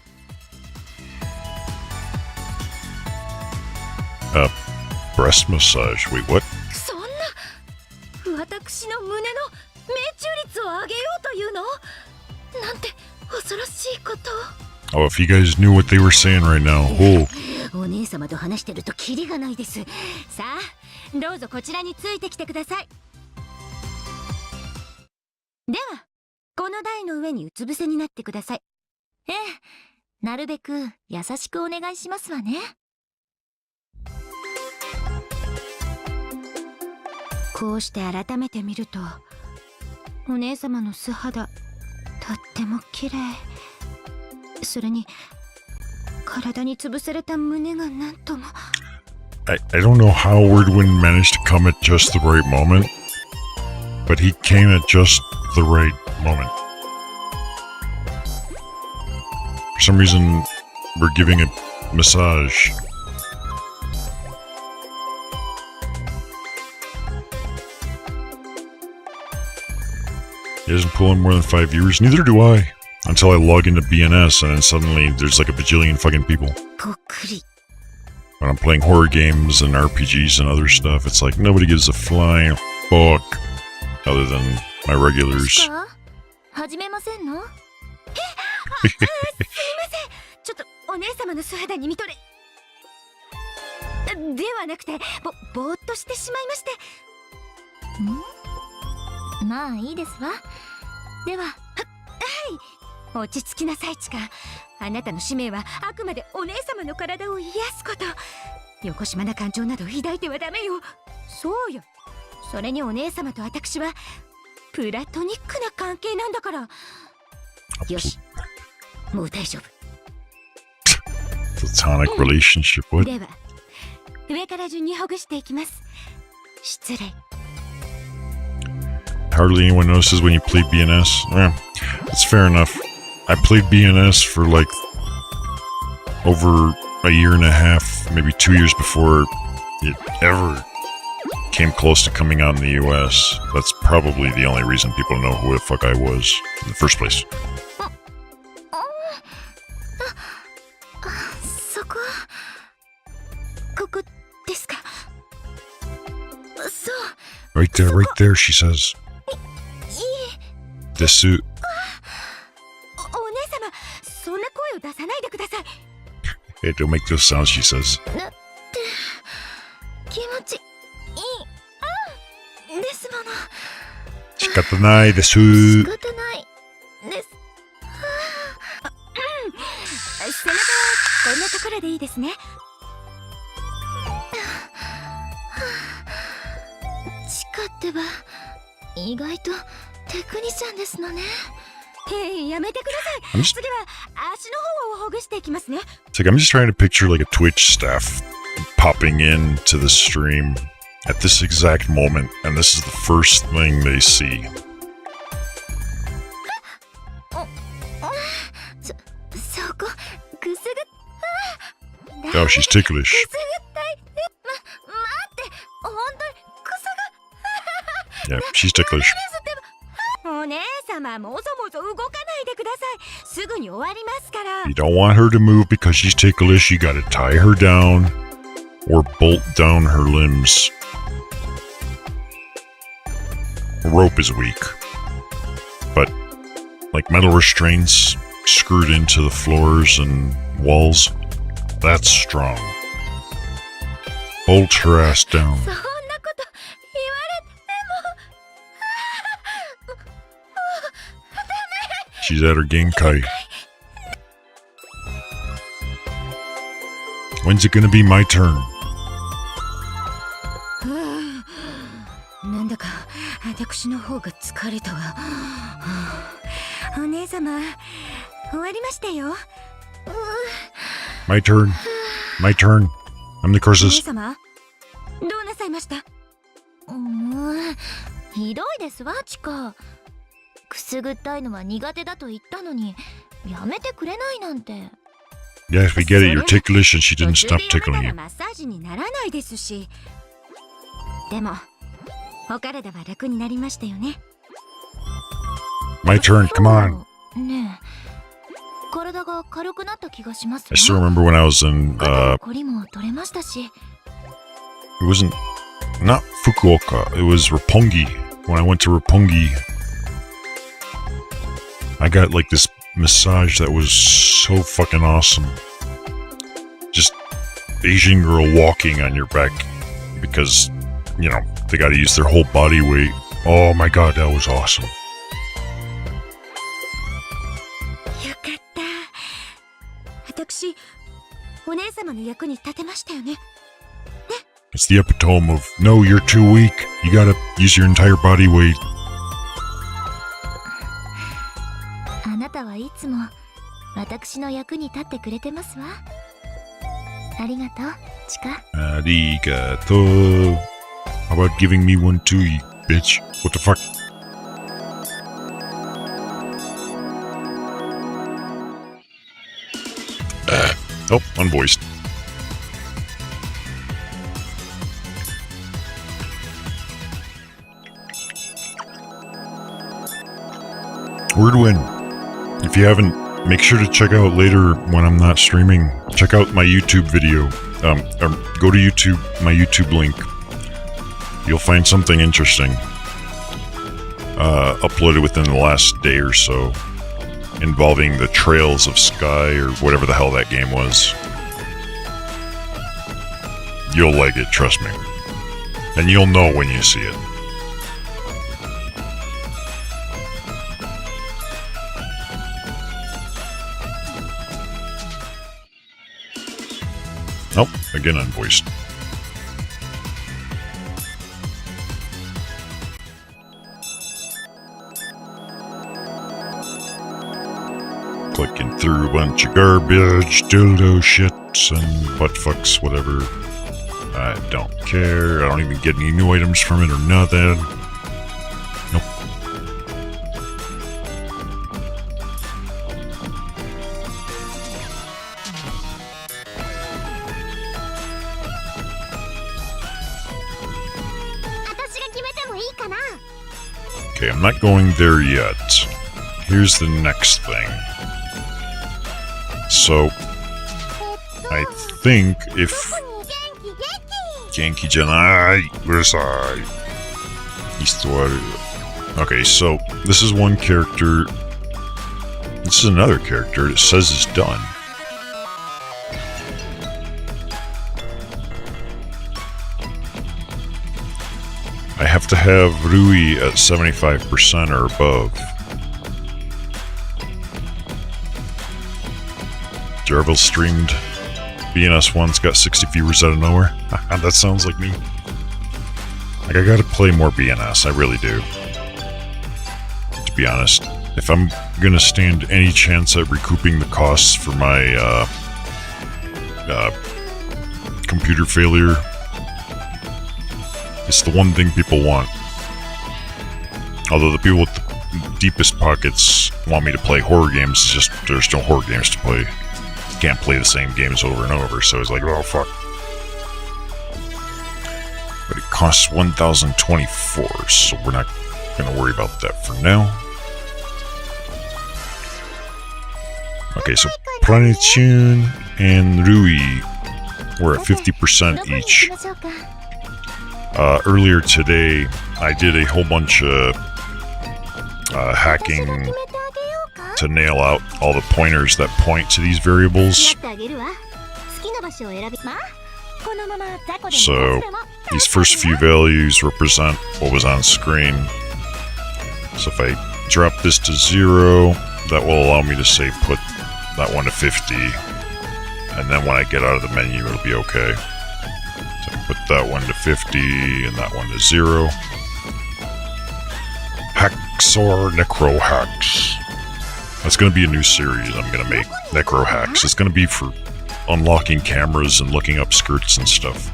[SPEAKER 1] Breast massage. Wait, what?
[SPEAKER 4] そんな私の胸の命中率を上げようというの？
[SPEAKER 1] Oh, if you guys knew what they were saying right now. Oh.
[SPEAKER 4] お姉様と話してるとキリがないです。さあ、どうぞこちらについてきてください。では、この台の上にうつ伏せになってください。
[SPEAKER 5] ええ、なるべく優しくお願いしますわね。
[SPEAKER 4] こうして改めて見ると、お姉様の素肌、とっても綺麗。それに、体に潰された胸がなんとも。
[SPEAKER 1] I don't know how Wordwind managed to come at just the right moment, but he came at just the right moment. For some reason, we're giving a massage. He doesn't pull in more than 5 viewers. Neither do I. Until I log into BNS and then suddenly there's like a bajillion fucking people.
[SPEAKER 4] ぽっくり。
[SPEAKER 1] When I'm playing horror games and RPGs and other stuff, it's like nobody gives a flying fuck other than my regulars.
[SPEAKER 5] 始めませんの？
[SPEAKER 4] すみません。ちょっとお姉様の素肌に見とれ。ではなくて、ぼーっとしてしまいまして。
[SPEAKER 5] まあいいですわ。では、
[SPEAKER 4] 落ち着きなさい、チカ。あなたの使命はあくまでお姉様の体を癒すこと。よこしまな感情など抱いてはダメよ。そうよ。それにお姉様と私はプラトニックな関係なんだから。よし、もう大丈夫。
[SPEAKER 1] Platonic relationship, what?
[SPEAKER 4] では、上から順にほぐしていきます。失礼。
[SPEAKER 1] Hardly anyone notices when you play BNS. Yeah, that's fair enough. I played BNS for like over a year and a half, maybe 2 years before it ever came close to coming out in the US. That's probably the only reason people know who the fuck I was in the first place.
[SPEAKER 4] そこ、ここですか。そう。
[SPEAKER 1] Right there, she says. です。
[SPEAKER 4] お姉様、そんな声を出さないでください。
[SPEAKER 1] Hey, don't make those sounds, she says.
[SPEAKER 4] だって、気持ちいい、ですもの。
[SPEAKER 1] 仕方ないです。
[SPEAKER 5] 仕方ないです。
[SPEAKER 4] 背中はこんなところでいいですね。
[SPEAKER 5] チカってば意外とテクニシャンですのね。
[SPEAKER 4] やめてください。次は足の方をほぐしていきますね。
[SPEAKER 1] It's like I'm just trying to picture like a Twitch staff popping into the stream at this exact moment, and this is the first thing they see.
[SPEAKER 5] そこくすぐっ
[SPEAKER 1] Oh, she's ticklish.
[SPEAKER 5] くすぐったい。待って、本当にくすぐ
[SPEAKER 1] Yeah, she's ticklish.
[SPEAKER 4] お姉様、もぞもぞ動かないでください。すぐに終わりますから。
[SPEAKER 1] You don't want her to move because she's ticklish. You gotta tie her down or bolt down her limbs. Rope is weak, but like metal restraints screwed into the floors and walls, that's strong. Bolt her ass down.
[SPEAKER 5] そんなこと言われても。
[SPEAKER 1] She's at her Genkai. When's it gonna be my turn?
[SPEAKER 4] なんだか私の方が疲れたわ。お姉様、終わりましたよ。
[SPEAKER 1] My turn. My turn. I'm the
[SPEAKER 4] お姉
[SPEAKER 1] curses.
[SPEAKER 4] 様、どうなさいました？
[SPEAKER 5] ひどいですわ、チカ。くすぐったいのは苦手だと言ったのに、やめてくれないなんて。
[SPEAKER 1] Yes, we get it. You're ticklish and she
[SPEAKER 4] 途
[SPEAKER 1] didn't
[SPEAKER 4] 中
[SPEAKER 1] stop
[SPEAKER 4] でやめた
[SPEAKER 1] tickling
[SPEAKER 4] ら
[SPEAKER 1] you.
[SPEAKER 4] マッサージにならないですし。でも、お体は楽になりましたよね。
[SPEAKER 1] My turn. Come on.
[SPEAKER 5] ねえ、体が軽くなった気がします
[SPEAKER 1] I still remember when I was in,
[SPEAKER 5] 肩のこりも取れましたし。
[SPEAKER 1] it wasn't, not Fukuoka. It was Roppongi. When I went to Roppongi, I got like this massage that was so fucking awesome. Just Asian girl walking on your back because, you know, they gotta use their whole body weight. Oh my god, that was awesome.
[SPEAKER 4] よかった。私、お姉様の役に立てましたよね。
[SPEAKER 1] It's the epitome of, no, you're too weak. You gotta use your entire body weight.
[SPEAKER 5] あなたはいつも私の役に立ってくれてますわ。ありがとう、チカ。
[SPEAKER 1] Arigato. How about giving me one too, you bitch? What the fuck? Oh, unvoiced. Word win. If you haven't, make sure to check out later when I'm not streaming. Check out my YouTube video. Or go to YouTube, my YouTube link. You'll find something interesting. Uploaded within the last day or so. Involving the Trails of Sky or whatever the hell that game was. You'll like it, trust me. And you'll know when you see it. Oh, again unvoiced. Clicking through a bunch of garbage, dildo shits, and butt fucks, whatever. I don't care. I don't even get any new items from it or nothing. Nope. Okay, I'm not going there yet. Here's the next thing. So, I think if... Genki Janai, where's I? Okay, so this is one character. This is another character. It says it's done. I have to have Rui at 75% or above. Jarvel streamed BNS once, got 60 viewers out of nowhere. That sounds like me. Like, I gotta play more BNS, I really do. To be honest, if I'm gonna stand any chance at recouping the costs for my computer failure, it's the one thing people want. Although the people with the deepest pockets want me to play horror games, it's just there's no horror games to play. Can't play the same games over and over, so it's like, oh fuck. But it costs 1,024, so we're not gonna worry about that for now. Okay, so Planetune and Rui were at 50% each. Earlier today, I did a whole bunch of hacking to nail out all the pointers that point to these variables. So these first few values represent what was on screen. So if I drop this to 0, that will allow me to say put that one to 50. And then when I get out of the menu, it'll be okay. So I put that one to 50 and that one to 0. Hacks or Necro Hacks. That's going to be a new series I'm going to make, Necro Hacks. It's going to be for unlocking cameras and looking up skirts and stuff.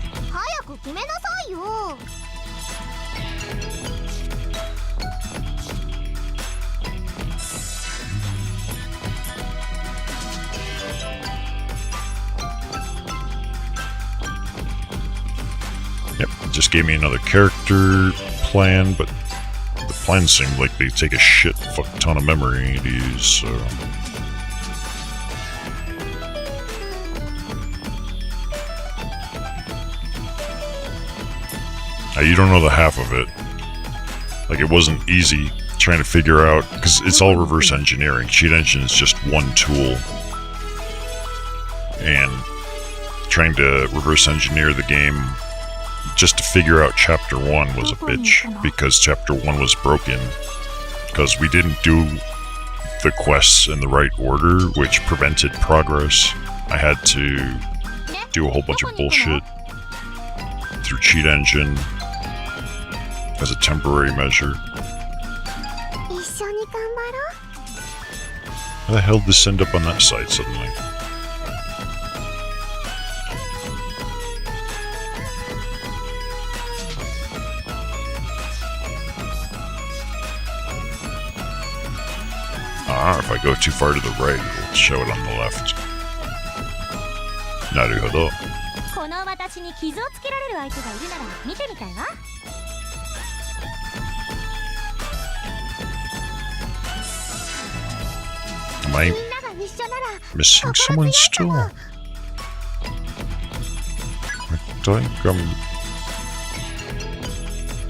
[SPEAKER 1] Yep, it just gave me another character plan, but the plans seem like they take a shit fuck ton of memory to use, so... Now, you don't know the half of it. Like, it wasn't easy. trying to figure out, because it's all reverse engineering. Cheat engine is just one tool. And trying to reverse engineer the game just to figure out chapter 1 was a bitch, because chapter 1 was broken because we didn't do the quests in the right order, which prevented progress. I had to do a whole bunch of bullshit through cheat engine as a temporary measure.
[SPEAKER 2] 一緒に頑張ろう。
[SPEAKER 1] How the hell did this end up on that side suddenly? Ah, if I go too far to the right, it'll show it on the left. Naruhodo.
[SPEAKER 2] この私に傷をつけられる相手がいるなら見てみたいわ。
[SPEAKER 1] Am I
[SPEAKER 2] みんなが一緒なら
[SPEAKER 1] missing someone still? I think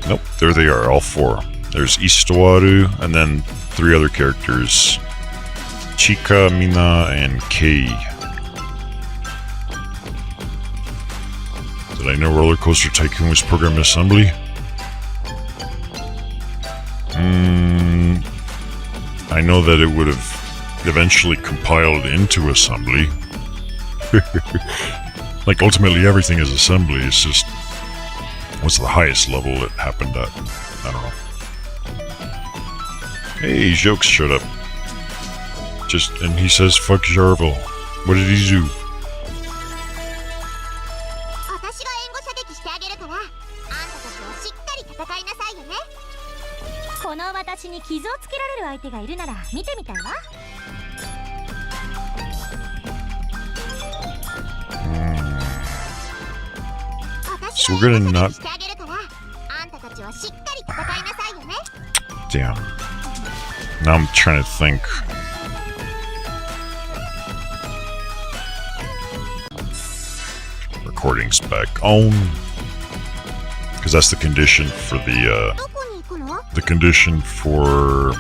[SPEAKER 1] Nope, there they are, all 4. There's Istowaru, and then 3 other characters. Chika, Mina, and Kei. Did I know Roller Coaster Tycoon was programmed assembly? I know that it would have eventually compiled into assembly. Like, ultimately everything is assembly, it's just what's the highest level it happened at? I don't know. Hey, Jokes showed up. And he says, fuck Jarvel. What did he do?
[SPEAKER 2] 私が援護射撃してあげるからあんたたちはしっかり戦いなさいよね。この私に傷をつけられる相手がいるなら見てみたいわ。
[SPEAKER 1] So we're gonna not... Damn. Now I'm trying to think. Recording's back on. Because that's the condition for the condition for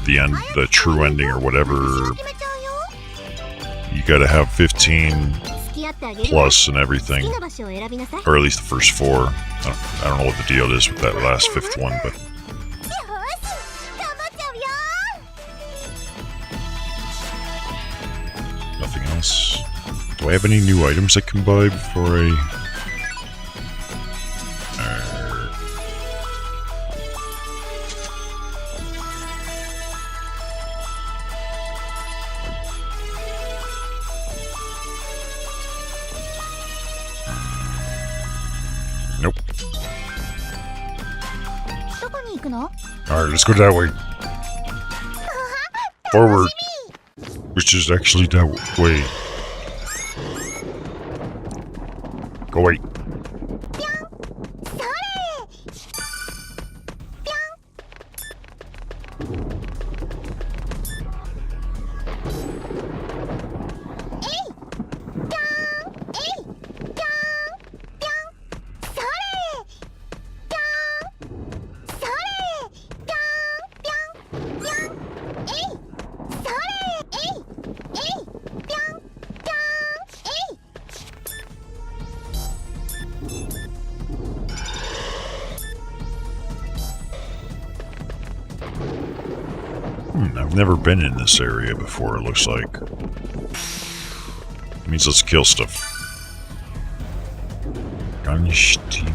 [SPEAKER 1] the end, the true ending or whatever. You gotta have 15 plus and everything, or at least the first 4. I don't know what the deal is with that last 5th one, but nothing else. Do I have any new items I can buy before I... Nope. Alright, let's go that way. Forward. Which is actually that way. Go away. I've never been in this area before, it looks like. It means let's kill stuff. Gunstein.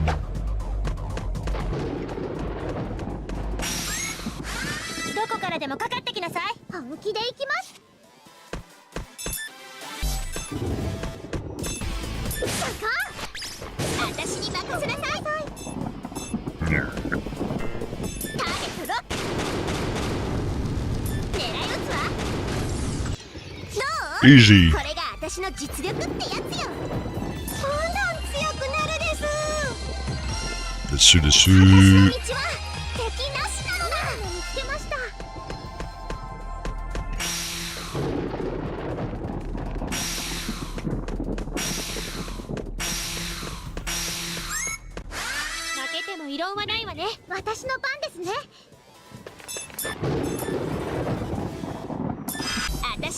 [SPEAKER 1] Easy. Desu.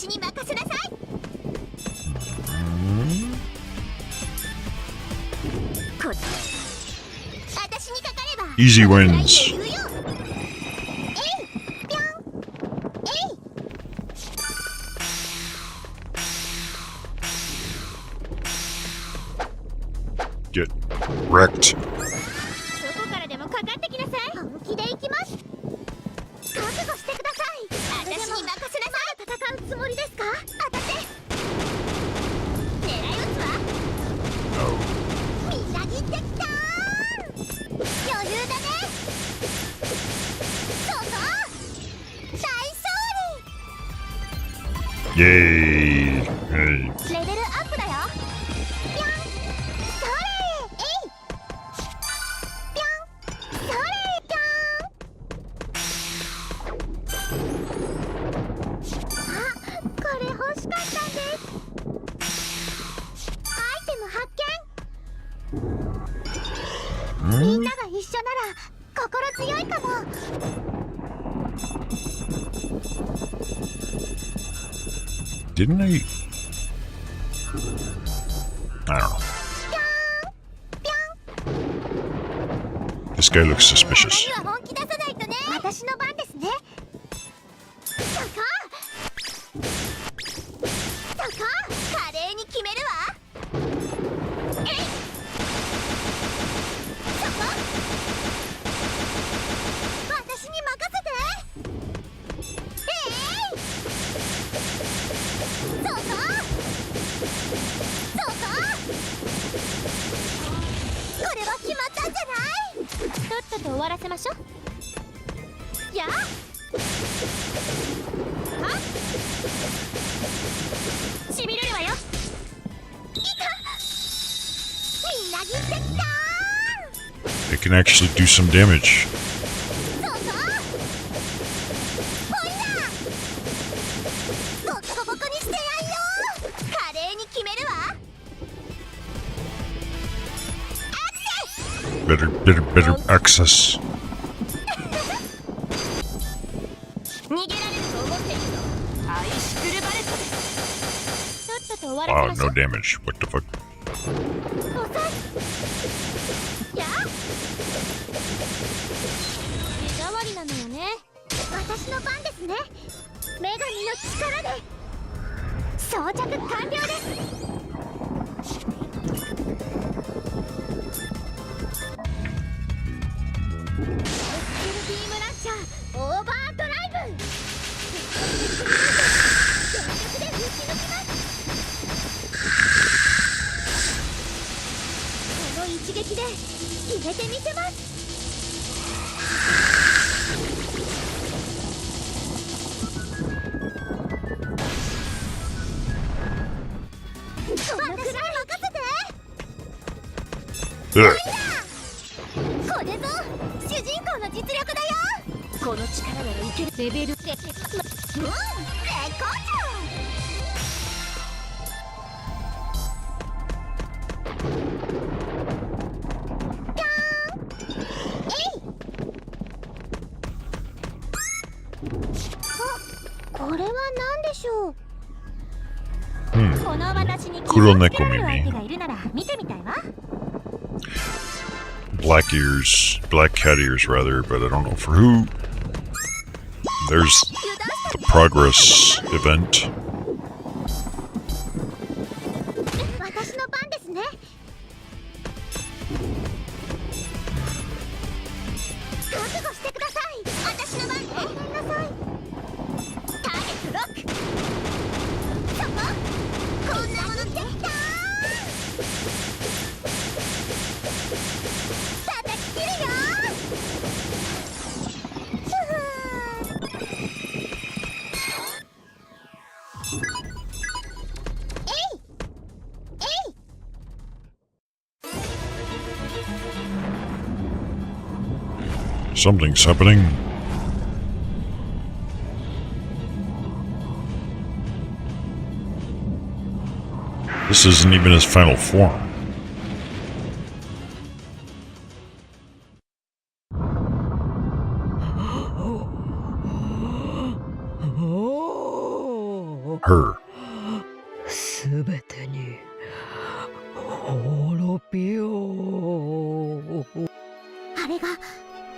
[SPEAKER 2] 私に任せなさい。こっち私にかかれば
[SPEAKER 1] Easy wins.
[SPEAKER 2] 言うよ。えいぴょんえい。
[SPEAKER 1] Get wrecked.
[SPEAKER 2] どこからでもかかってきなさい。本気で行きます。覚悟してください。私に任せなさい。まだ戦うつもりですか。当たって狙い撃つわ。
[SPEAKER 1] No.
[SPEAKER 2] みんなにできたー。余裕だね。そうそう大勝
[SPEAKER 1] Yay. Hey.
[SPEAKER 2] 利。レベルアップだよ。ぴょんそれえいぴょんそれぴょん。あ、これ欲しかったんです。アイテム発見。みんなが一緒なら心強いかも。
[SPEAKER 1] Didn't I? I don't know. This guy looks suspicious.
[SPEAKER 2] は本気出さないとね。私の番ですね。そこそこ華麗に決めるわ。えいそこ私に任せて。えいそうそうそうそうこれは決まったんじゃない。とっとと終わらせましょう。やあはしびれるわよ。いたみんなぎってきた
[SPEAKER 1] It can actually do some damage.
[SPEAKER 2] そうそうほいだボッコボコにしてやんよ。華麗に決めるわ。
[SPEAKER 1] Better access.
[SPEAKER 2] 逃げられると思っているの。アイシクルバレットです。とっとと終わらせ
[SPEAKER 1] Wow,
[SPEAKER 2] ましょ
[SPEAKER 1] no
[SPEAKER 2] う。
[SPEAKER 1] damage. What the fuck?
[SPEAKER 2] 遅いやあ手触りなのよね。私の番ですね。女神の力で装着完了です。エスキルビームランチャーオーバードライブ。全力で撃ち抜きます。この一撃で決めてみせます。私に任せて。
[SPEAKER 1] Ugh.
[SPEAKER 2] これぞ主人公の実力だよ。この力ならいける。レベルで絶好調。これは何でしょう。
[SPEAKER 1] Hmm.
[SPEAKER 2] この私に
[SPEAKER 1] 黒猫
[SPEAKER 2] 傷をつけられる相手
[SPEAKER 1] 耳。
[SPEAKER 2] がいるなら見てみたいわ。
[SPEAKER 1] Black cat ears rather, but I don't know for who. There's the progress event.
[SPEAKER 2] 私の番ですね。覚悟してください。私の番ね。ごめんなさい。ターゲットロック。そここんなものできたー。叩き切るよふふー。えいえい。
[SPEAKER 1] Something's happening. This isn't even his final form. Her
[SPEAKER 3] 手に滅びよう。
[SPEAKER 2] あれが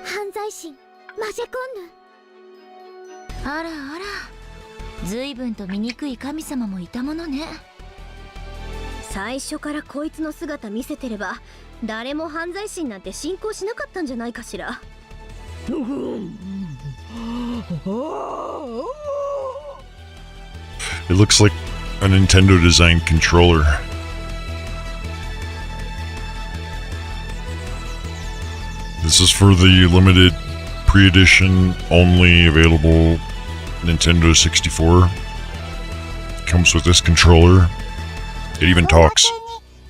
[SPEAKER 2] 犯罪神マジェコンヌ。
[SPEAKER 5] あらあら、随分と醜い神様もいたものね。
[SPEAKER 2] 最初からこいつの姿見せてれば誰も犯罪神なんて信仰しなかったんじゃないかしら。
[SPEAKER 1] It looks like a Nintendo designed controller. This is for the limited pre-edition only available Nintendo 64. Comes with this controller. It even talks.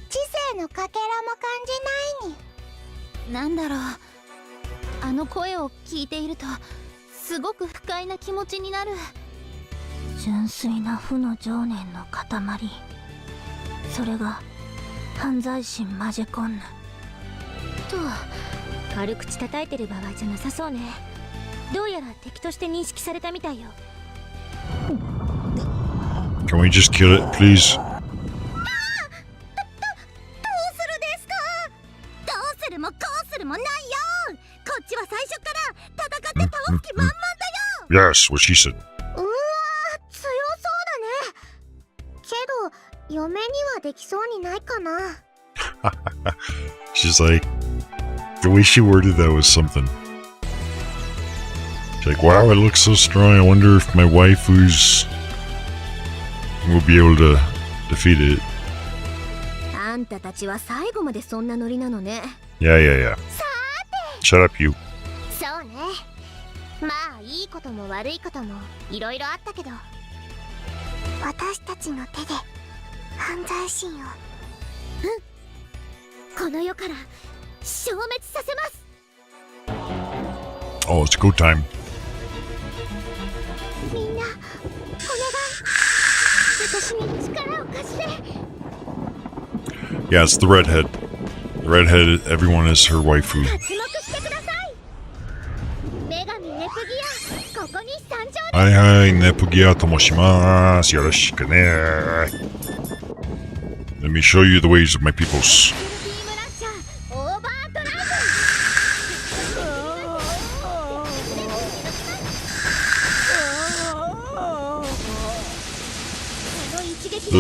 [SPEAKER 2] 知性のかけらも感じないに。なんだろう、あの声を聞いているとすごく不快な気持ちになる。純粋な負の情念の塊、それが犯罪神マジェコンヌと。軽口叩いてる場合じゃなさそうね。どうやら敵として認識されたみたいよ。
[SPEAKER 1] Can we just kill it, please?
[SPEAKER 2] どうするですか。どうするもこうするもないよ。こっちは最初から戦って倒す気満々だよ。
[SPEAKER 1] Yes, what she said.
[SPEAKER 2] うわー、強そうだね。けど嫁にはできそうにないかな。
[SPEAKER 1] She's like, the way she worded that was something. She's like, wow, it looks so strong. I wonder if my wife will be able to defeat it.
[SPEAKER 2] あんたたちは最後までそんなノリなのね。
[SPEAKER 1] Yeah.
[SPEAKER 2] さ
[SPEAKER 1] Shut up, you.
[SPEAKER 2] そうね。まあいいことも悪いこともいろいろあったけど、私たちの手で犯罪神を、この世から消滅させます。
[SPEAKER 1] Oh, it's go time.
[SPEAKER 2] みんなお願い、私に力を貸して。
[SPEAKER 1] Yeah, it's the redhead. The redhead, everyone is her waifu.
[SPEAKER 2] 活目してください。女神ネプギア、ここに参上です。
[SPEAKER 1] はいはい、ネプギアと申します。よろしくね。Let me show you the ways of my peoples.
[SPEAKER 2] ビームラッシャーオーバードライブ。この一撃で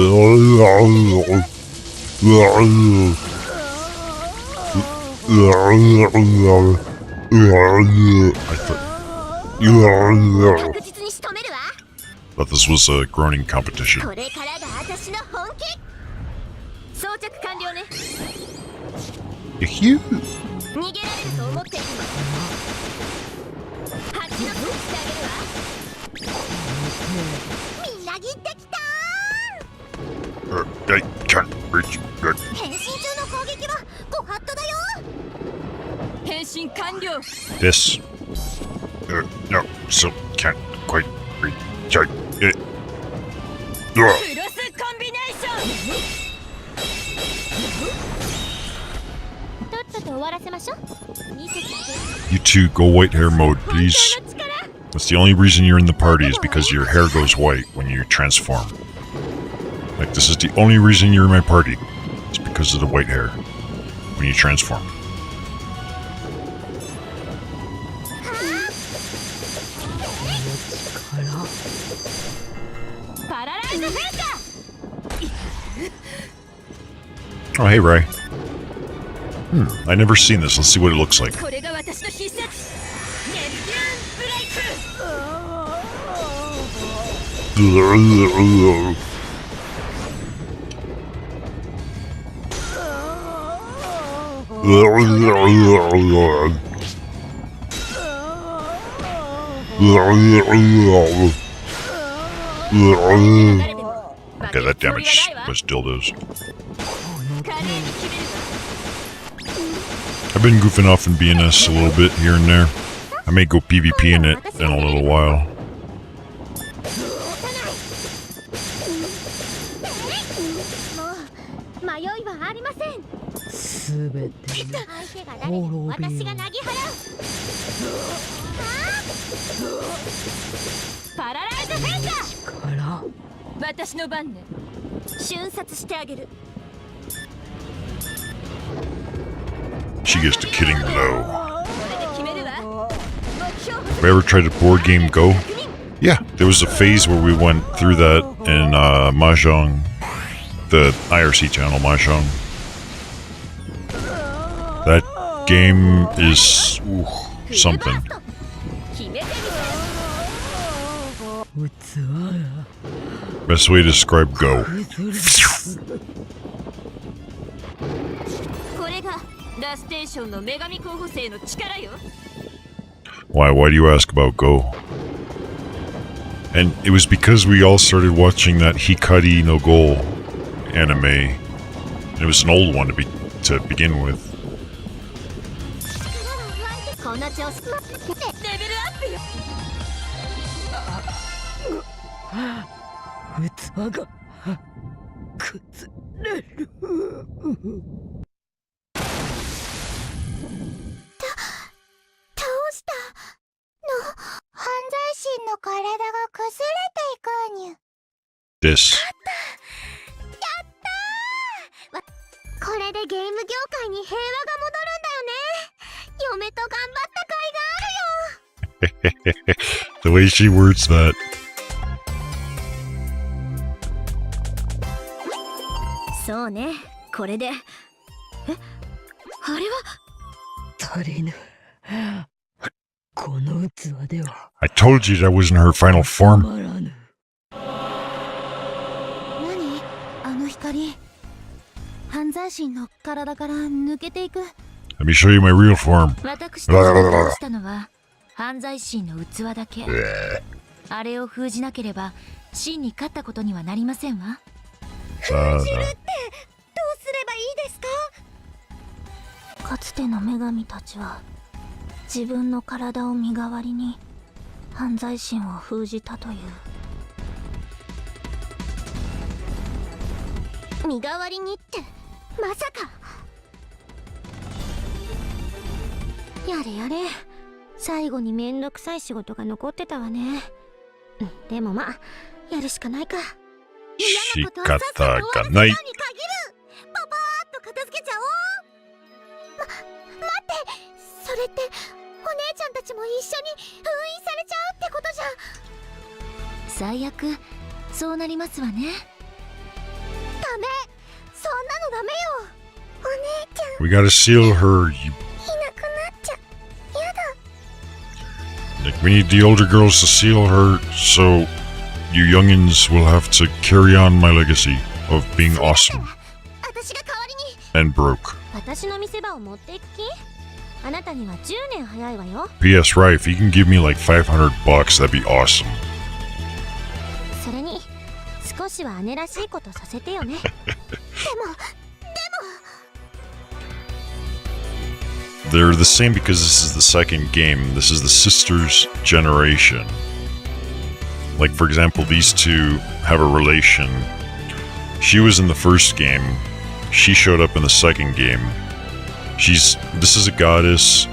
[SPEAKER 2] 確実に仕留めるわ。
[SPEAKER 1] Thought this was a groaning competition.
[SPEAKER 2] これからが私の本気。装着完了ね。
[SPEAKER 1] Phew.
[SPEAKER 2] 逃げられると思っているの。蜂の巣してあげるわ。みなぎってきた
[SPEAKER 1] I can't reach.
[SPEAKER 2] 変身中の攻撃はご法度だよ。
[SPEAKER 4] 変身完了。
[SPEAKER 1] This. No, still can't quite reach it.
[SPEAKER 4] クロスコンビネーション。
[SPEAKER 2] とっとと終わらせましょう。見せてあげる。
[SPEAKER 1] You two go white hair mode,
[SPEAKER 2] 本
[SPEAKER 1] please.
[SPEAKER 2] 当の力。
[SPEAKER 1] That's the only reason you're in the party is because your hair goes white when you transform. Like, this is the only reason you're in my party. It's because of the white hair when you transform.
[SPEAKER 4] パラライズフェイサ
[SPEAKER 1] Oh, hey, Ray. I never seen this. Let's see what it looks like.
[SPEAKER 4] ー。これが私の必殺。ネプテューンブレイク。
[SPEAKER 1] Okay, that damage was dildos.
[SPEAKER 4] 華麗に決めるわ。
[SPEAKER 1] I've been goofing off in BNS a little bit here and there. I may go PvP in it in a little while.
[SPEAKER 2] もう迷いはありません。
[SPEAKER 3] すべて
[SPEAKER 2] 相手が誰でも私がなぎ払う。
[SPEAKER 4] パラライズフェイサー。
[SPEAKER 3] から
[SPEAKER 4] 私の番ね。瞬殺してあげる。
[SPEAKER 1] She gets the killing blow.
[SPEAKER 4] これで決めるわ。目標
[SPEAKER 1] Have I ever tried a board game Go? Yeah, there was a phase where we went through that in Mahjong, the IRC channel Mahjong. That game is something.
[SPEAKER 4] 決めてみて。
[SPEAKER 3] 器が
[SPEAKER 1] Best way to describe Go.
[SPEAKER 3] 崩れ
[SPEAKER 4] これがラステーションの女神候補生の力よ。
[SPEAKER 1] Why do you ask about Go? And it was because we all started watching that Hikari no Go anime. It was an old one to begin with.
[SPEAKER 2] こんな調子レベルアップよ。
[SPEAKER 3] 器が崩れる。
[SPEAKER 2] 倒したの犯罪心の体が崩れていくにゅ。
[SPEAKER 1] This.
[SPEAKER 2] これでゲーム業界に平和が戻るんだよね。嫁と頑張った甲斐があるよ。
[SPEAKER 1] The way she words that.
[SPEAKER 4] そうね、これで。え、あれは
[SPEAKER 3] 足りぬ。この器では
[SPEAKER 1] I told you that wasn't her final
[SPEAKER 3] た
[SPEAKER 1] form.
[SPEAKER 3] まらぬ。
[SPEAKER 2] 何あの光。犯罪心の体から抜けていく。
[SPEAKER 1] Let me show you my real form.
[SPEAKER 4] 私たちが倒したのは犯罪心の器だけ。あれを封じなければ真に勝ったことにはなりませんわ。どうすればいいですか？
[SPEAKER 2] かつての女神たちは自分の体を身代わりに犯罪心を封じたという。身代わりにってまさか。やれやれ、最後にめんどくさい仕事が残ってたわね。でもまあやるしかないか。嫌なことはさっさと終わらせるように限る。パパーっと片付けちゃおう。待って、それってお姉ちゃんたちも一緒に封印されちゃうってことじゃ。
[SPEAKER 4] 最悪そうなりますわね。
[SPEAKER 2] ダメ、そんなのダメよ。お姉ちゃん
[SPEAKER 1] We gotta seal her.
[SPEAKER 2] いなくなっちゃやだ。
[SPEAKER 1] Like, we need the older girls to seal her, so you youngins will have to carry on my legacy of being awesome
[SPEAKER 2] 私が代わりに。
[SPEAKER 1] and broke.
[SPEAKER 2] 私の見せ場を持っていく気？あなたには10年早いわよ。
[SPEAKER 1] P.S. Right, if you can give me like $500, that'd be awesome.
[SPEAKER 2] それに少しは姉らしいことさせてよね。でも
[SPEAKER 1] They're the same because this is the second game. This is the sisters' generation. Like, for example, these two have a relation. She was in the first game. She showed up in the second game. This is a goddess,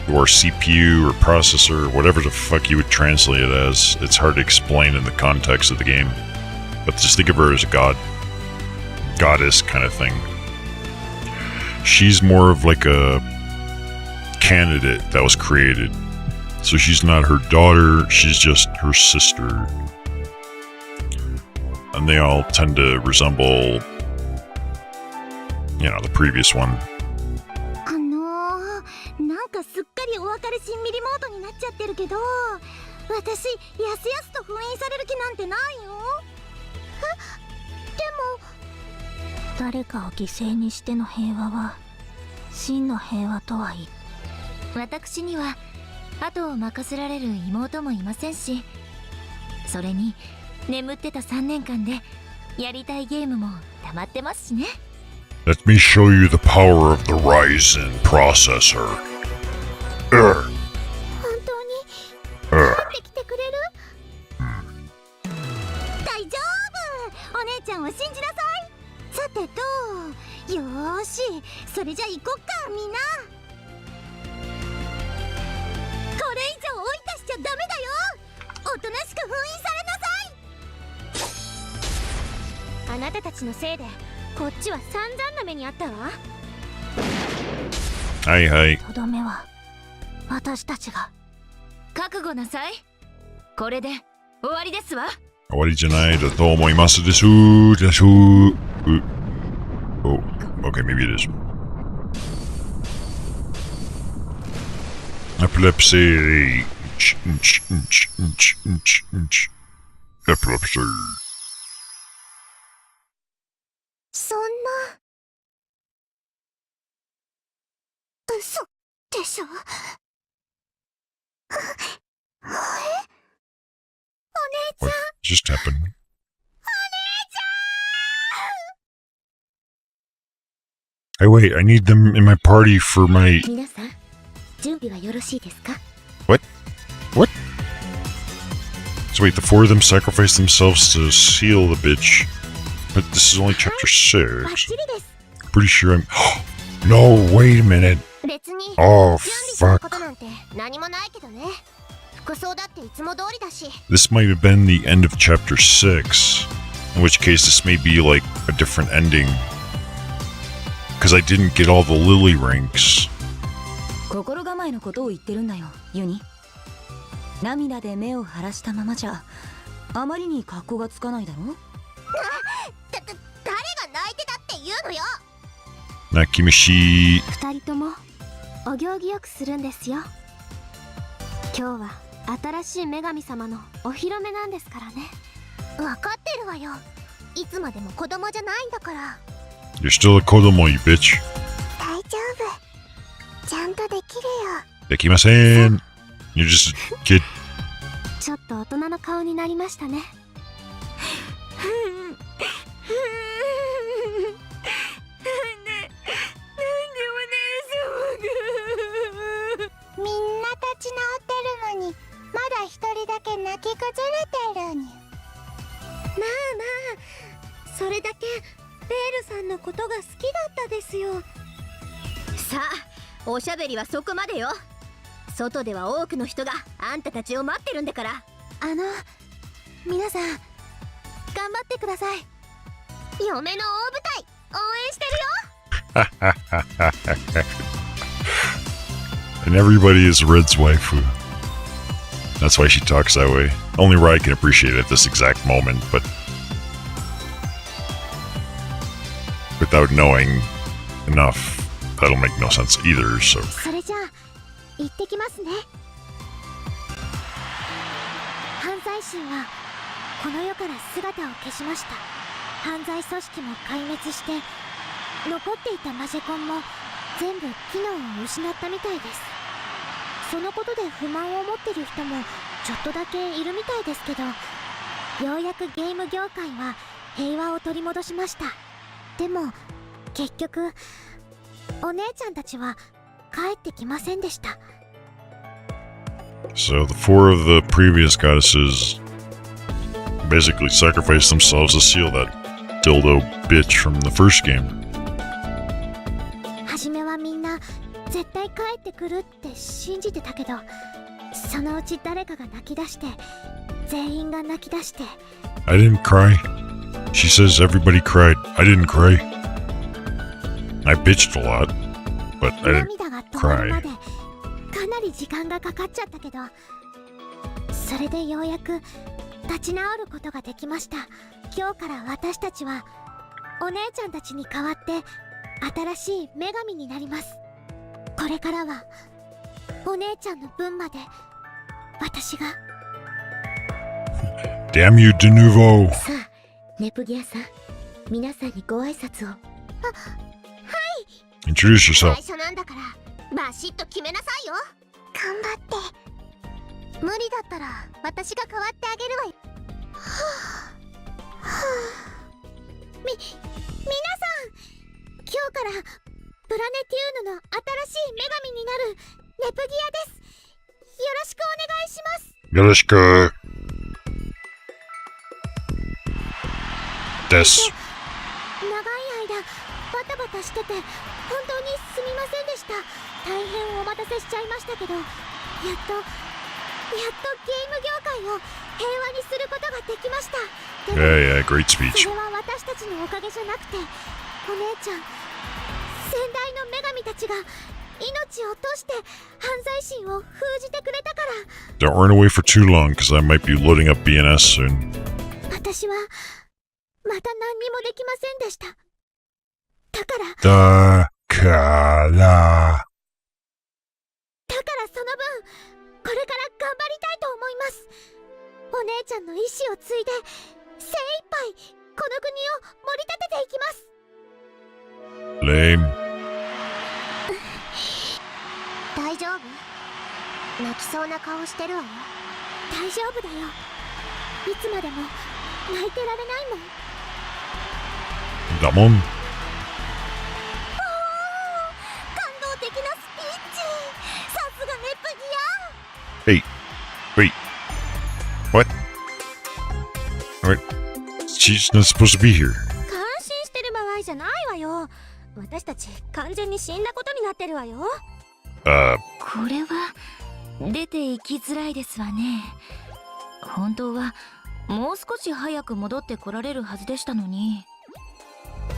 [SPEAKER 1] or CPU, or processor, whatever the fuck you would translate it as. It's hard to explain in the context of the game. But just think of her as a goddess kind of thing. She's more of like a candidate that was created. So she's not her daughter, she's just her sister. And they all tend to resemble, the previous one.
[SPEAKER 2] なんかすっかりお別れしんみりモードになっちゃってるけど、私やすやすと封印される気なんてないよ。でも誰かを犠牲にしての平和は真の平和とは言い。
[SPEAKER 4] 私には後を任せられる妹もいませんし、それに眠ってた3年間でやりたいゲームも溜まってますしね。
[SPEAKER 1] Let me show you the power of the Ryzen processor.
[SPEAKER 2] 本当に帰ってきてくれる？大丈夫、お姉ちゃんを信じなさい。さてと、よーし、それじゃ行こっかみんな。これ以上追い出しちゃダメだよ。おとなしく封印されなさい。あなたたちのせいでこっちは散々な目にあったわ。
[SPEAKER 1] はいはい。
[SPEAKER 2] とどめは私たちが。
[SPEAKER 4] 覚悟なさい。これで終わりですわ。
[SPEAKER 1] 終わりじゃないだと思いますです。Oh, okay, maybe it is. Epilepsy. Epilepsy.
[SPEAKER 2] そんな嘘でしょ。
[SPEAKER 1] What just happened? Hey, wait, I need them in my party for my...
[SPEAKER 2] 皆さん準備はよろしいですか。
[SPEAKER 1] What? So wait, the four of them sacrificed themselves to seal the bitch. But this is only chapter
[SPEAKER 2] バッ
[SPEAKER 1] 6.
[SPEAKER 2] チリです。
[SPEAKER 1] Pretty sure I'm... No, wait a minute.
[SPEAKER 2] 別に
[SPEAKER 1] Oh,
[SPEAKER 2] 準備する
[SPEAKER 1] fuck.
[SPEAKER 2] ことなんて何もないけどね。服装だっていつも通りだし。
[SPEAKER 1] This might have been the end of chapter 6. In which case this may be like a different ending. Because I didn't get all the lily ranks.
[SPEAKER 4] 心構えのことを言ってるんだよ、ユニ。涙で目を晴らしたままじゃあまりに格好がつかないだろ。
[SPEAKER 2] 誰が泣いてたって言うのよ。
[SPEAKER 1] Nakimishi.
[SPEAKER 2] 二人ともお行儀よくするんですよ。今日は新しい女神様のお披露目なんですからね。分かってるわよ。いつまでも子供じゃないんだから。
[SPEAKER 1] You're still a kodomo, you bitch.
[SPEAKER 2] 大丈夫。ちゃんとできるよ。
[SPEAKER 1] Dekimasen. You're just a kid.
[SPEAKER 2] ちょっと大人の顔になりましたね。みんな立ち直ってるのにまだ一人だけ泣き崩れてるに。まあそれだけベールさんのことが好きだったですよ。
[SPEAKER 4] さあ、おしゃべりはそこまでよ。外では多くの人があんたたちを待ってるんだから。
[SPEAKER 2] 皆さん頑張ってください。嫁の大舞台応援してるよ。
[SPEAKER 1] And everybody is Red's waifu. That's why she talks that way. Only Rai can appreciate it at this exact moment, but without knowing enough, that'll make no sense either, so...
[SPEAKER 2] それじゃあ行ってきますね。犯罪神はこの世から姿を消しました。犯罪組織も壊滅して残っていたマジェコンも全部機能を失ったみたいです。そのことで不満を持ってる人もちょっとだけいるみたいですけど、ようやくゲーム業界は平和を取り戻しました。でも結局お姉ちゃんたちは帰ってきませんでした。
[SPEAKER 1] So the four of the previous goddesses basically sacrificed themselves to seal that dildo bitch from the first game.
[SPEAKER 2] 初めはみんな絶対帰ってくるって信じてたけど、そのうち誰かが泣き出して全員が泣き出して。
[SPEAKER 1] I didn't cry. She says everybody cried. I didn't cry. I bitched a lot, but I didn't
[SPEAKER 2] 涙が止まるまでかなり時間がかかっちゃったけど、それでようやく立ち直ることができました。今日から私たちはお姉ちゃんたちに代わって新しい女神になります。これからはお姉ちゃんの分まで私が。
[SPEAKER 1] Damn you, de nouveau.
[SPEAKER 2] さあネプギアさん、皆さんにご挨拶を。
[SPEAKER 1] Introduce
[SPEAKER 2] 最
[SPEAKER 1] yourself.
[SPEAKER 2] 初なんだからバシッと決めなさいよ。頑張って。無理だったら私が代わってあげるわよ。皆さん、今日からプラネティウヌの新しい女神になるネプギアです。よろしくお願いします。
[SPEAKER 1] Yoroshiku. Des.
[SPEAKER 2] 長い間バタバタしてて本当にすみませんでした。大変お待たせしちゃいましたけど、やっとゲーム業界を平和にすることができました。けど
[SPEAKER 1] Yeah, great
[SPEAKER 2] そ
[SPEAKER 1] speech.
[SPEAKER 2] れは私たちのおかげじゃなくて、お姉ちゃん、先代の女神たちが命を落として犯罪心を封じてくれたから。
[SPEAKER 1] Don't run away for too long, because I might be loading up BNS soon.
[SPEAKER 2] 私はまた何にもできませんでした。だからその分、これから頑張りたいと思います。お姉ちゃんの意志を継いで精一杯この国を盛り立てていきます。
[SPEAKER 1] Lame.
[SPEAKER 2] 大丈夫？泣きそうな顔してるわよ。大丈夫だよ。いつまでも泣いてられないもん。
[SPEAKER 1] Damon.
[SPEAKER 2] 感動的なスピーチ。さすがネプギア。
[SPEAKER 1] Hey, wait. What? What? She's not supposed to be here.
[SPEAKER 2] 感心してる場合じゃないわよ。私たち完全に死んだことになってるわよ。
[SPEAKER 4] これは出て行きづらいですわね。本当はもう少し早く戻ってこられるはずでしたのに。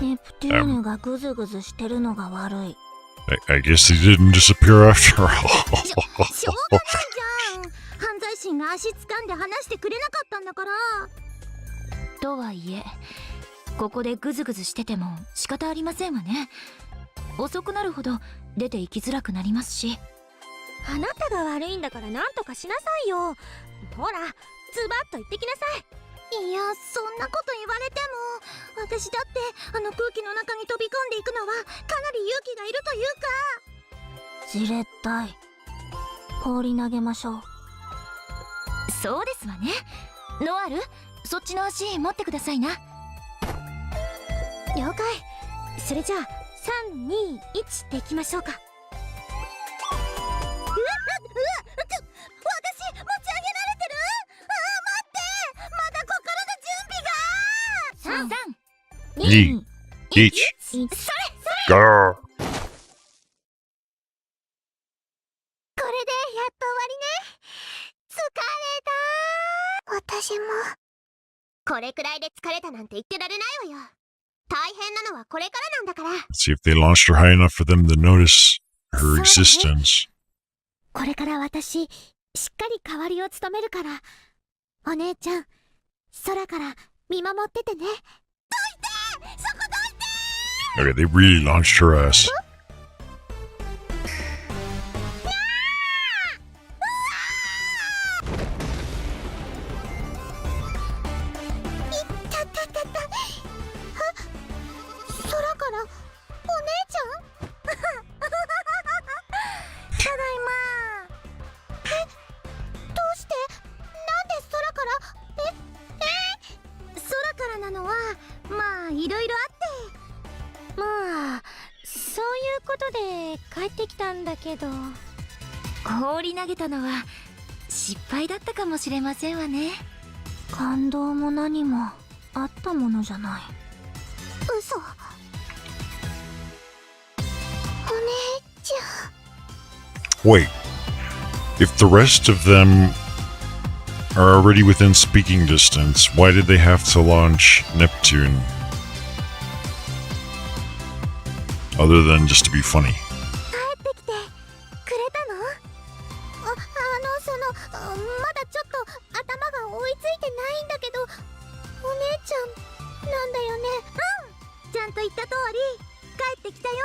[SPEAKER 2] ネプテューヌがグズグズしてるのが悪い。
[SPEAKER 1] I guess he didn't disappear after all.
[SPEAKER 2] しょうがないじゃん。犯罪心が足掴んで話してくれなかったんだから。
[SPEAKER 4] とはいえここでグズグズしてても仕方ありませんわね。遅くなるほど出て行きづらくなりますし。
[SPEAKER 2] あなたが悪いんだから何とかしなさいよ。ほら、ズバッと言ってきなさい。いや、そんなこと言われても、私だってあの空気の中に飛び込んでいくのはかなり勇気がいるというか。じれったい。放り投げましょう。
[SPEAKER 4] そうですわね。ノアル、そっちの足持ってくださいな。
[SPEAKER 2] 了解。それじゃあ3、2、1でいきましょうか。私持ち上げられてる？待って、まだ心の準備が。
[SPEAKER 4] 3、2、
[SPEAKER 1] Each.
[SPEAKER 4] それ
[SPEAKER 1] Go.
[SPEAKER 2] これでやっと終わりね。疲れた。私も。これくらいで疲れたなんて言ってられないわよ。大変なのはこれからなんだから。
[SPEAKER 1] Let's see if they launched her high enough for them to notice her existence.
[SPEAKER 2] これから私、しっかり代わりを務めるから。お姉ちゃん、空から見守っててね。どいて！そこどいて！
[SPEAKER 1] Okay, they really launched her ass.
[SPEAKER 2] 空からお姉ちゃんただいま。どうして？なんで空から？空からなのはまあいろいろあって、まあそういうことで帰ってきたんだけど。
[SPEAKER 4] 放り投げたのは失敗だったかもしれませんわね。
[SPEAKER 2] 感動も何もあったものじゃない。嘘。お姉ちゃん。
[SPEAKER 1] Wait. If the rest of them are already within speaking distance, why did they have to launch Neptune? Other than just to be funny.
[SPEAKER 2] 帰ってきてくれたの？まだちょっと頭が追いついてないんだけど、お姉ちゃんなんだよね。うん、ちゃんと言った通り帰ってきたよ。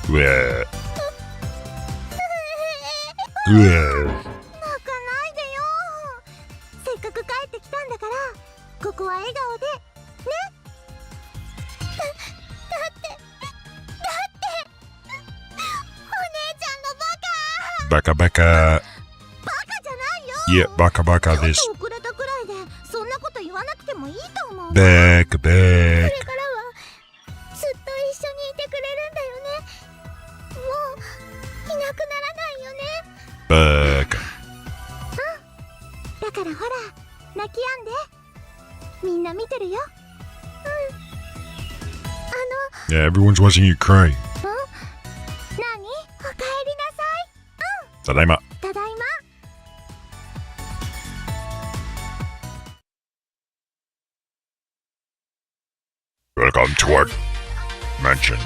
[SPEAKER 1] Bleh.
[SPEAKER 2] 泣かない
[SPEAKER 1] Bleh.
[SPEAKER 2] でよ。せっかく帰ってきたんだから、ここは笑顔でね。だってお姉ちゃんのバカ。
[SPEAKER 1] Baka baka.
[SPEAKER 2] バカじゃないよ。
[SPEAKER 1] Yeah, baka baka
[SPEAKER 2] ちょっ
[SPEAKER 1] this.
[SPEAKER 2] と遅れたくらいでそんなこと言わなくてもいいと思う。
[SPEAKER 1] Baka
[SPEAKER 2] こ
[SPEAKER 1] baka.
[SPEAKER 2] れからはずっと一緒にいてくれるんだよね。もういなくならないよね。
[SPEAKER 1] Baka.
[SPEAKER 2] だからほら、泣き止んで。みんな見てるよ。
[SPEAKER 1] Yeah, everyone's watching you cry.
[SPEAKER 2] 何？おかえりなさい。
[SPEAKER 1] Tadaima. Welcome to our mansion.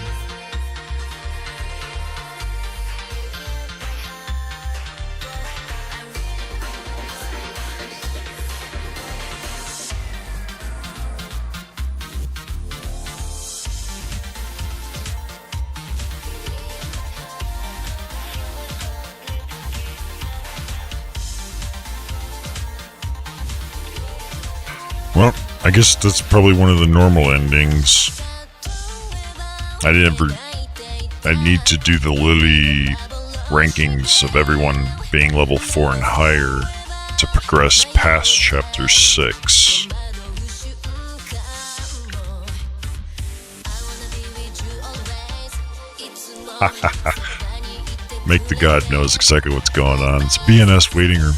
[SPEAKER 1] Well, I guess that's probably one of the normal endings. I need to do the Lily rankings of everyone being level 4 and higher to progress past chapter 6. Make the god knows exactly what's going on. It's BNS waiting room.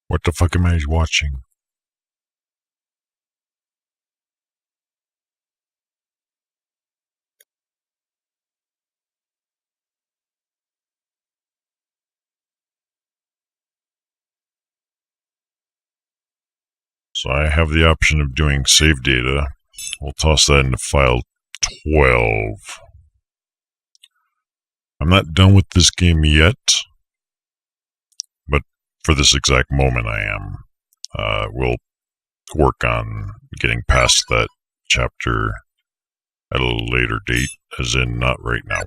[SPEAKER 1] What the fuck am I watching? So I have the option of doing save data. We'll toss that into file 12. I'm not done with this game yet, but for this exact moment I am. We'll work on getting past that chapter at a later date, as in not right now.